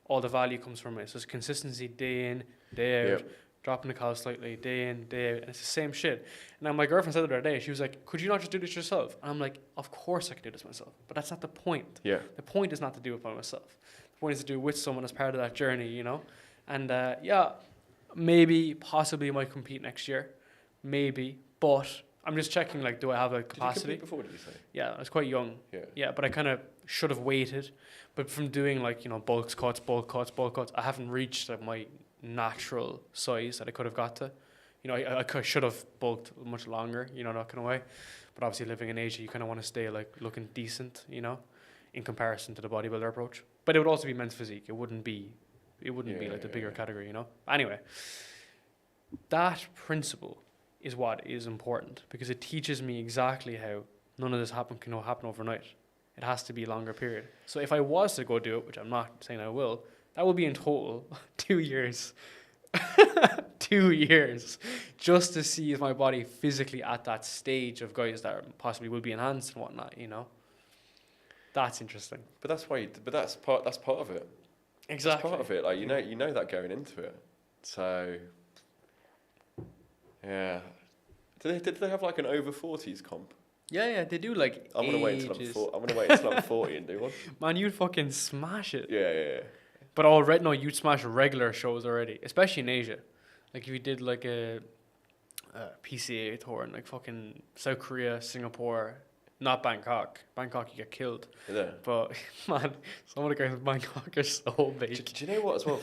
all the value comes from. So it's consistency day in, day out, dropping the calories slightly, day in, day out. And it's the same shit. Now, my girlfriend said the other day, she was like, could you not just do this yourself? And I'm like, of course I can do this myself. But that's not the point. Yeah. The point is not to do it by myself. The point is to do it with someone as part of that journey, you know? And maybe, possibly might compete next year. Maybe. But I'm just checking, like, do I have, like, capacity? Did you compete before, did you say? Yeah, I was quite young. Yeah, but I kind of should have waited. But from doing, like, you know, bulk cuts, I haven't reached, like, my natural size that I could have got to. You know, I should have bulked much longer, you know, that kind of way. But obviously living in Asia, you kind of want to stay, like, looking decent, you know, in comparison to the bodybuilder approach. But it would also be men's physique. It wouldn't be like the bigger category, you know? Anyway, that principle is what is important because it teaches me exactly how none of this can happen overnight. It has to be a longer period. So if I was to go do it, which I'm not saying I will, that would be in total 2 years. 2 years just to see if my body physically at that stage of guys that possibly will be enhanced and whatnot, you know? That's interesting. But that's part of it. Exactly. That's part of it. Like you know that going into it. So yeah. Did they have like an over 40s comp? Yeah, they do like. I'm gonna wait until I'm 40 and do one. Man, you'd fucking smash it. Yeah. But already, no, you'd smash regular shows already, especially in Asia. Like if you did like a PCA tour in like fucking South Korea, Singapore. Not Bangkok. Bangkok, you get killed. Yeah. But man, some of the guys in Bangkok are so big. Do you know what as well?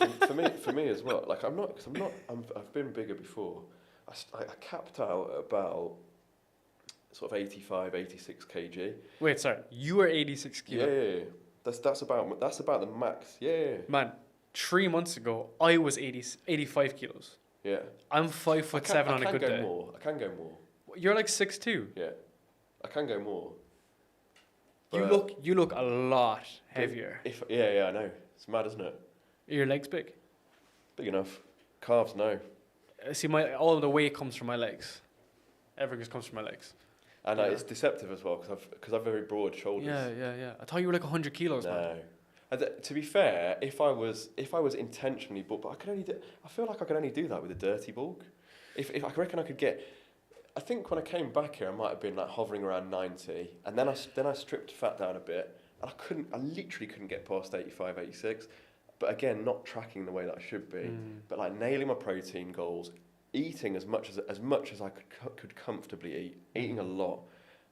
For me as well. Like I've been bigger before. I capped out at about sort of 85, 86 kg. Wait, sorry. You were 86 kg. Yeah. That's about the max. Yeah. Man, 3 months ago I was 85 kilos. Yeah. I'm 5'7" on a good day. I can go more. You're like 6'2". Yeah. I can go more. You look a lot heavier. I know. It's mad, isn't it? Are your legs big? Big enough. Calves, no. See, all of the weight comes from my legs. Everything just comes from my legs. And it's deceptive as well because I've very broad shoulders. Yeah. I thought you were like 100 kilos, man. No. To be fair, if I was intentionally bulk, but I feel like I could only do that with a dirty bulk. If I reckon I could get. I think when I came back here, I might have been like hovering around 90, and then I stripped fat down a bit, and I literally couldn't get past 85, 86. But again, not tracking the way that I should be, but like nailing my protein goals, eating as much as I could comfortably eating a lot,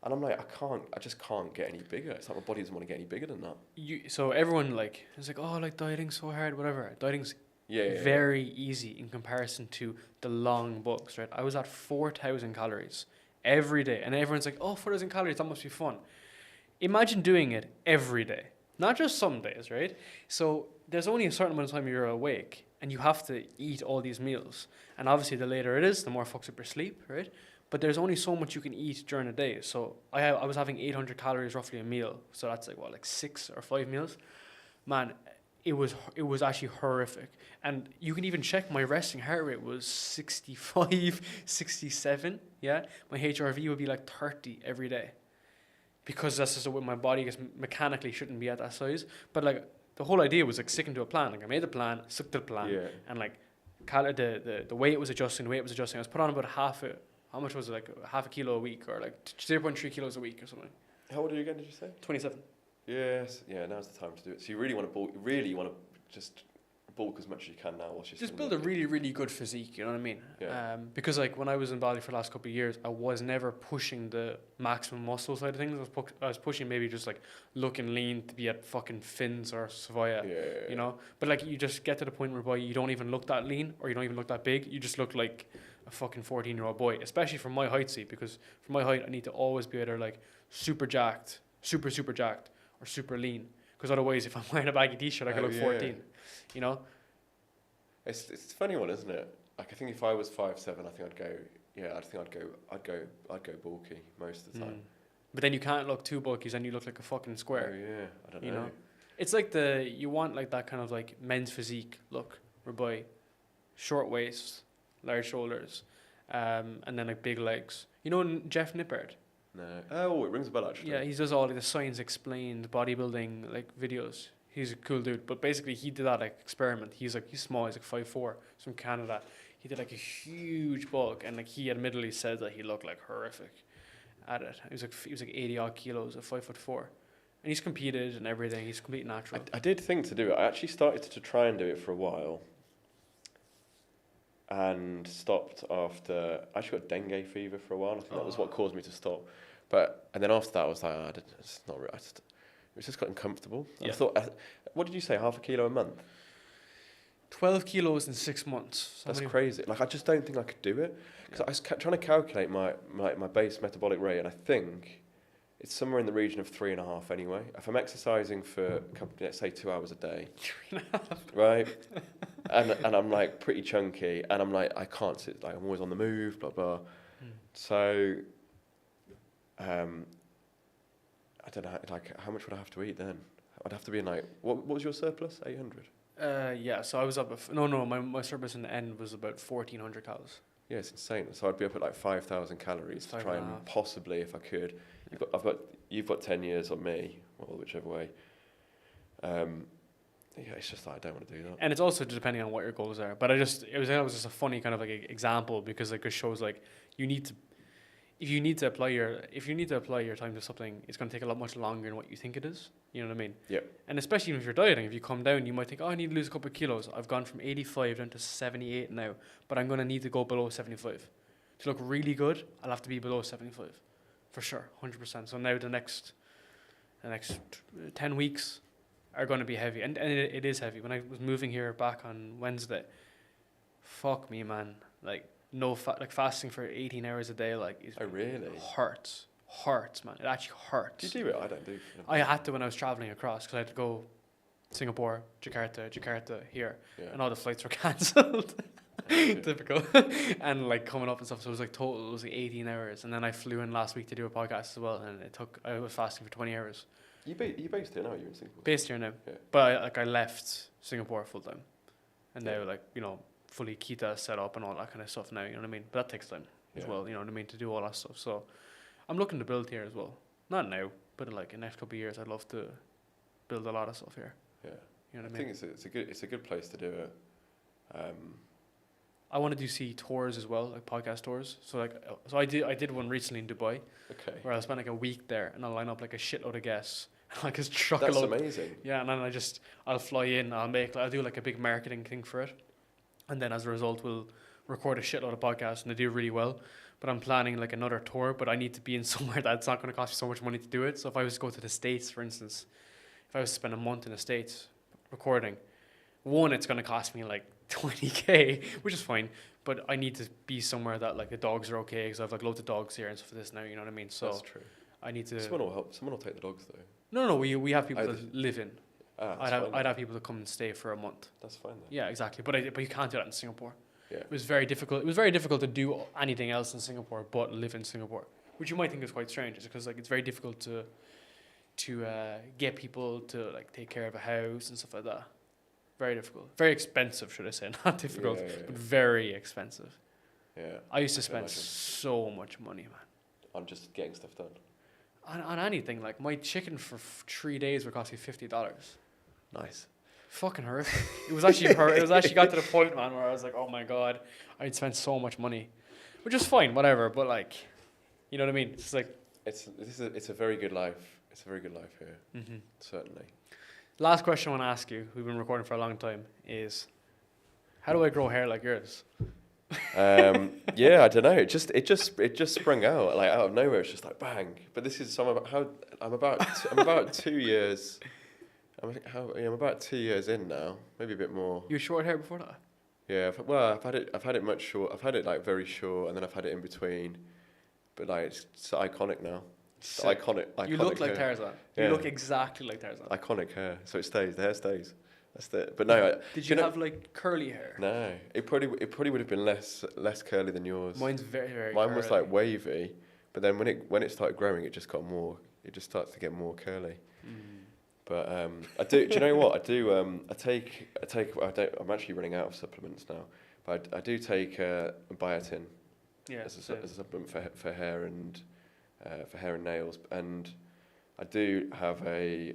and I'm like, I just can't get any bigger. It's like my body doesn't want to get any bigger than that. So everyone is like, oh, like dieting's so hard, whatever. Dieting's very easy in comparison to the long bulks, right? I was at 4,000 calories every day, and everyone's like, oh, 4,000 calories, that must be fun. Imagine doing it every day, not just some days, right? So there's only a certain amount of time you're awake, and you have to eat all these meals. And obviously, the later it is, the more fucks up your sleep, right? But there's only so much you can eat during the day. So I was having 800 calories roughly a meal. So that's like 6 or 5 meals. Man, it was actually horrific. And you can even check my resting heart rate was 65, 67. Yeah, my HRV would be like 30 every day, because that's just what my body just mechanically shouldn't be at that size. But like the whole idea was like sticking to a plan. Like I made the plan, stuck to the plan, and like the weight was adjusting. I was put on about how much was it? Like half a kilo a week, or like 0.3 kilos a week or something. How old are you again, did you say? 27. Yes, yeah, now's the time to do it. So you really want to bulk, just bulk as much as you can now. Just build a really, really good physique, you know what I mean? Yeah. Because like when I was in Bali for the last couple of years, I was never pushing the maximum muscle side of things. I was pushing maybe just like looking lean to be at fucking Fins or Savoia, you know? But like you just get to the point where you don't even look that lean or you don't even look that big. You just look like a fucking 14-year-old boy, especially from my height, because for my height, I need to always be either like super jacked, super jacked, or super lean. Because otherwise, if I'm wearing a baggy t-shirt, I could look 14, you know? It's a funny one, isn't it? Like I think if I was 5'7", I think I'd go bulky most of the time. But then you can't look too bulky, then you look like a fucking square. Oh yeah, I don't know. You know, it's like you want like that kind of like men's physique look, whereby short waist, large shoulders, and then like big legs. You know Jeff Nippard? No. Oh, it rings a bell actually. Yeah, he does all like the science explained bodybuilding like videos. He's a cool dude, but basically he did that like experiment. He's small, he's like 5'4", he's from Canada. He did like a huge bulk, and like he admittedly said that he looked like horrific at it. He was like 80 odd kilos at 5'4", and he's competed and everything. He's completely natural. I did think to do it. I actually started to try and do it for a while, and stopped after. I actually got dengue fever for a while. I think that was what caused me to stop. And then after that, I was like, it's not real. It just got uncomfortable. Yeah. I thought, what did you say? Half a kilo a month? 12 kilos in 6 months. That's crazy. Like I just don't think I could do it, because I was trying to calculate my base metabolic rate, and I think it's somewhere in the region of 3.5 anyway. If I'm exercising for let's say 2 hours a day, 3.5, right? and I'm like pretty chunky, and I'm like I can't sit, like I'm always on the move, blah blah. So, I don't know, like how much would I have to eat then? I'd have to be in like what was your surplus? 800. Yeah, so I was up. My surplus in the end was about 1,400 calories. Yeah, it's insane. So I'd be up at like 5,000 calories to try and possibly, if I could. You've got 10 years on me, well, whichever way. Yeah, it's just that I don't want to do that. And it's also depending on what your goals are. But it was just a funny kind of like example, because like it shows like if you need to apply your time to something, it's going to take a lot much longer than what you think it is. You know what I mean? Yeah. And especially if you're dieting, if you come down, you might think, I need to lose a couple of kilos. I've gone from 85 down to 78 now, but I'm going to need to go below 75. To look really good, I'll have to be below 75. For sure, 100%. So now the next 10 weeks are going to be heavy. And it is heavy. When I was moving here back on Wednesday, fuck me, man. Like, fasting for 18 hours a day, like, is really? Hurts, man. It actually hurts. Do you do it? I don't do it. I had to when I was traveling across, because I had to go Singapore, Jakarta, here, and all the flights were cancelled. Typical. And like coming up and stuff, so it was like total, it was like 18 hours, and then I flew in last week to do a podcast as well, and I was fasting for 20 hours. You based here now? You're in Singapore? Based here now, but I left Singapore full time, and now fully Kita set up and all that kind of stuff now, you know what I mean? But that takes time as well, you know what I mean, to do all that stuff. So I'm looking to build here as well. Not now, but like in the next couple of years, I'd love to build a lot of stuff here. Yeah, you know what I mean? think it's a good place to do it. I want to do tours as well, like podcast tours. So I did one recently in Dubai. Okay. Where I spent like a week there, and I'll line up like a shitload of guests. Like a truck. That's amazing. Yeah, and then I'll fly in. I'll do like a big marketing thing for it, and then as a result, we'll record a shitload of podcasts, and they do really well. But I'm planning like another tour, but I need to be in somewhere that's not going to cost me so much money to do it. So if I was to go to the States, for instance, if I was to spend a month in the States recording, one, it's going to cost me like 20K, which is fine. But I need to be somewhere that like the dogs are okay, because I've like loads of dogs here and stuff for this now. You know what I mean? So that's true. I need to. Someone will help. Someone will take the dogs though. No. We have people that live in. I'd have people to come and stay for a month. That's fine then. Yeah, exactly. But you can't do that in Singapore. Yeah. It was very difficult. It was very difficult to do anything else in Singapore but live in Singapore, which you might think is quite strange, because like it's very difficult to get people to like take care of a house and stuff like that. Very difficult. Very expensive, should I say? Not difficult, but very expensive. Yeah. I used to spend so much money, man. On just getting stuff done. On anything, like my chicken for 3 days would cost me $50. Nice. Fucking horrific. It was actually it was actually got to the point, man, where I was like, oh my God, I'd spent so much money, which is fine, whatever. But like, you know what I mean? It's like it's a very good life. It's a very good life here. Mm-hmm. Certainly. Last question I want to ask you. We've been recording for a long time. Is how do I grow hair like yours? Yeah, I don't know. It just sprung out like out of nowhere. It's just like bang. But this is I'm about 2 years. I'm about 2 years in now, maybe a bit more. You had short hair before that? Yeah, I've had it much short. I've had it like very short, and then I've had it in between. But like it's iconic now. It's iconic. You look hair. like Tarzan. Yeah. You look exactly like Tarzan. Iconic hair, so it stays. The hair stays. That's it. But no, did you have like curly hair? No, it probably would have been less curly than yours. Mine's very very. Mine curly. was like wavy, but then when it started growing, it just got more. It just starts to get more curly. But I do. Do you know what I do? I take. I'm actually running out of supplements now, but I do take biotin. Yeah. As a supplement for hair and nails, and I do have a.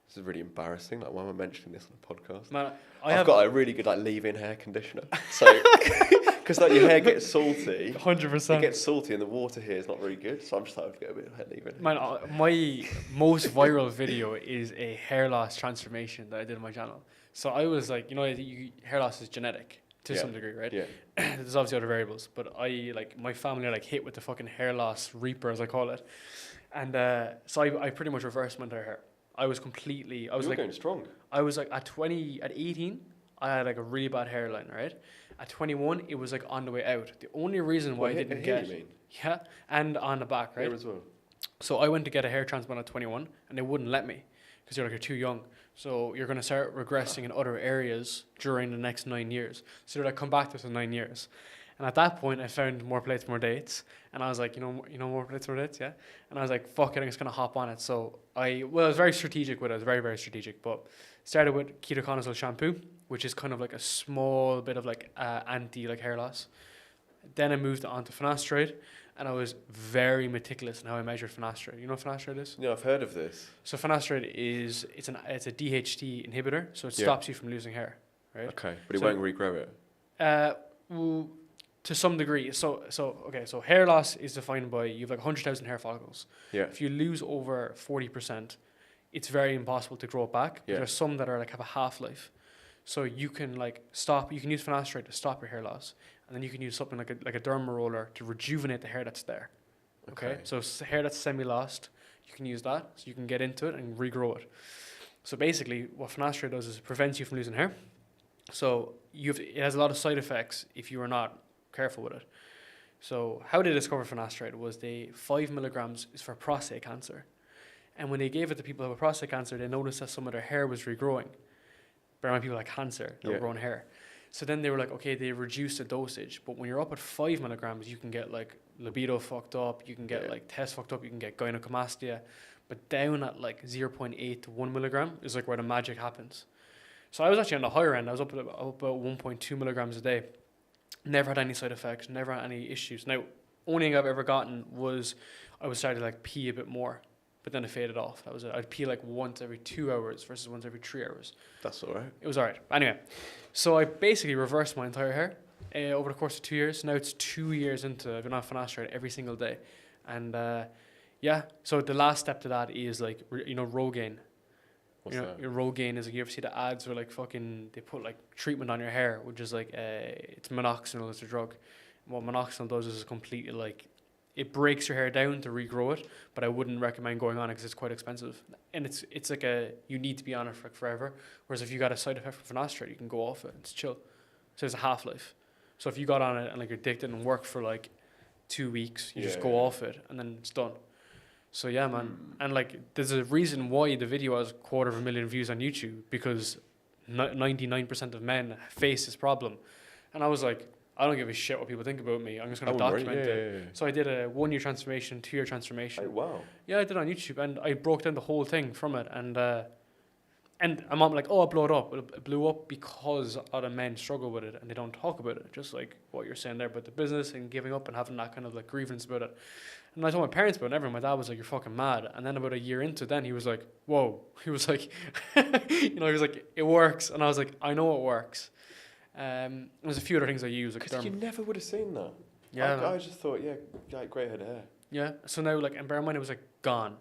This is really embarrassing. Like, why am I mentioning this on the podcast? Man, I've got a really good like leave-in hair conditioner. So, because like your hair gets salty. 100%. It gets salty, and the water here is not very good. So I'm just like, get a bit of hair leave-in. Man, my most viral video is a hair loss transformation that I did on my channel. So I was like, hair loss is genetic to some degree, right? Yeah. There's obviously other variables, but my family are like hit with the fucking hair loss reaper, as I call it, and so I pretty much reversed my entire hair. I was like going strong. I was like at 18, I had like a really bad hairline, right? At 21, it was like on the way out. The only reason why I didn't get, you mean? Yeah, and on the back, right? Here as well. So I went to get a hair transplant at 21, and they wouldn't let me because you're too young. So you're going to start regressing in other areas during the next 9 years. So I come back to this in 9 years. And at that point, I found More Plates, More Dates. And I was like, More Plates, More Dates, yeah? And I was like, fuck it, I'm just going to hop on it. So I was very strategic with it. I was very, very strategic. But started with ketoconazole shampoo, which is kind of like a small bit of like anti like hair loss. Then I moved on to finasteride. And I was very meticulous in how I measured finasteride. You know what finasteride is? Yeah, I've heard of this. So finasteride it's a DHT inhibitor, so it stops you from losing hair, right? Okay, but it won't regrow it. Well, to some degree. So hair loss is defined by you have like 100,000 hair follicles. Yeah. If you lose over 40%, it's very impossible to grow it back. Yeah. There's some that are like have a half-life. So you can you can use finasteride to stop your hair loss. And then you can use something like a derma roller to rejuvenate the hair that's there. Okay? So hair that's semi-lost, you can use that. So you can get into it and regrow it. So basically, what finasteride does is it prevents you from losing hair. So it has a lot of side effects if you are not careful with it. So how they discovered finasteride was 5 milligrams is for prostate cancer. And when they gave it to people who have prostate cancer, they noticed that some of their hair was regrowing. Bear in mind, people like cancer, that were growing hair. So then they were like, okay, they reduced the dosage. But when you're up at 5 milligrams, you can get like libido fucked up, you can get like test fucked up, you can get gynecomastia. But down at like 0.8 to 1 milligram is like where the magic happens. So I was actually on the higher end. I was up at about 1.2 milligrams a day. Never had any side effects, never had any issues. Now, only thing I've ever gotten was I was starting to like pee a bit more. But then it faded off. That was it. I'd pee like once every 2 hours versus once every 3 hours. That's all right. It was all right. Anyway, so I basically reversed my entire hair over the course of 2 years. Now it's 2 years into I've been on finasteride every single day. And so the last step to that is like, Rogaine. What's that? Rogaine is like, you ever see the ads where like fucking, they put like treatment on your hair, which is like, it's minoxidil, it's a drug. And what minoxidil does is completely like, it breaks your hair down to regrow it, but I wouldn't recommend going on it because it's quite expensive. And it's like you need to be on it for forever. Whereas if you got a side effect from finasteride, you can go off it. It's chill. So there's a half-life. So if you got on it and like you're addicted and work for like 2 weeks, you just go off it and then it's done. So yeah, man. And like there's a reason why the video has 250,000 views on YouTube, because 99% of men face this problem. And I was like, I don't give a shit what people think about me. I'm just going to document it. Yeah. So I did a 1 year transformation, 2 year transformation. Oh, wow. Yeah, I did it on YouTube, and I broke down the whole thing from it. And I'm not like, oh, I blew it up. It blew up because other men struggle with it and they don't talk about it. Just like what you're saying there about the business and giving up and having that kind of like grievance about it. And I told my parents about it, and everyone, my dad was like, "You're fucking mad." And then about a year into then, he was like, "Whoa." He was like, he was like, "It works." And I was like, "I know it works." There's a few other things I use. Because you never would have seen that. Yeah. I just thought, like grey head hair. Yeah. So now, like, and bear in mind, it was like gone.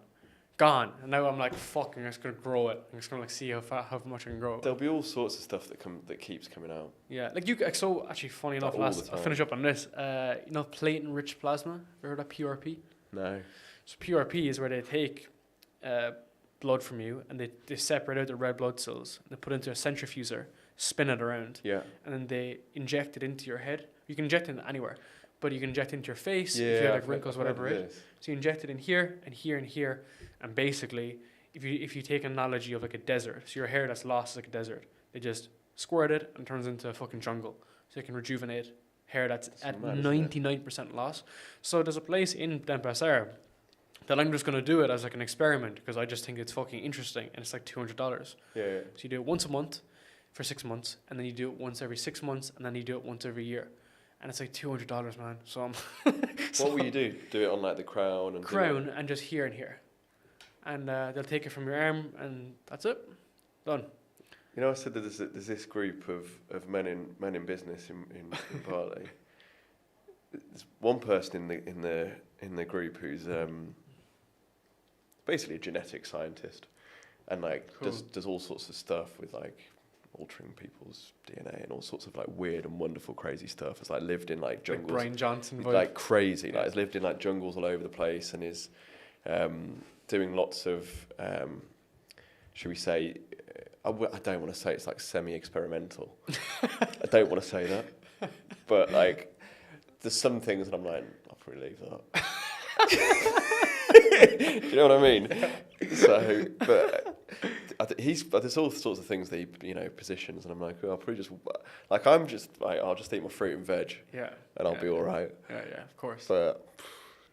And now I'm like, fucking, I'm just gonna grow it. I'm just gonna like see how much I can grow it. There'll be all sorts of stuff that keeps coming out. Yeah, like so actually, funny enough, I'll finish up on this. Platelet-rich plasma. Ever heard of PRP? No. So PRP is where they take blood from you and they separate out the red blood cells and they put it into a centrifuger, spin it around, and then they inject it into your head. You can inject it anywhere, but you can inject it into your face if you have like wrinkles, whatever it is. So you inject it in here and here and here, and basically, if you take an analogy of like a desert, so your hair that's lost is like a desert, they just squirt it and it turns into a fucking jungle, so you can rejuvenate hair that's at 99% loss. So there's a place in Denpasar that I'm just going to do it as like an experiment because I just think it's fucking interesting, and it's like $200. Yeah. So you do it once a month for 6 months, and then you do it once every 6 months, and then you do it once every year. And it's like $200, man. So I'm what will you do? Do it on like the crown and just here and here. And they'll take it from your arm, and that's it. Done. You know, I said that there's this group of men in business in Bali. There's one person in the group who's basically a genetic scientist, and like does all sorts of stuff with like altering people's DNA and all sorts of like weird and wonderful crazy stuff. It's like lived in like jungles, like Brian Johnson vibe. Like crazy. Like has lived in like jungles all over the place, and is doing lots of should we say, I don't want to say it's like semi-experimental. I don't want to say that, but like there's some things that I'm like, I'll probably leave that. Do you know what I mean? So, but there's all sorts of things that he, positions, and I'm like, I'll probably just, like, I'll just eat my fruit and veg, and I'll be all right. Yeah, of course. But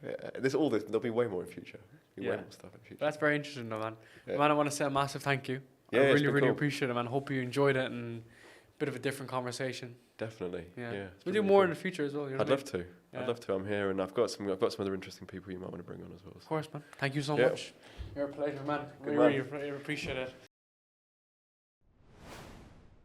there'll be way more in future. Way more stuff in future. But that's very interesting, though, man. Yeah. Man, I want to say a massive thank you. Yeah, I really cool. Appreciate it, man. Hope you enjoyed it, and a bit of a different conversation. Definitely. Yeah. We'll do more in the future as well. I'd love to. Yeah. I'd love to. I'm here, and I've got some other interesting people you might want to bring on as well. Of course, man. Thank you so much. You're a pleasure, man. Really appreciate it.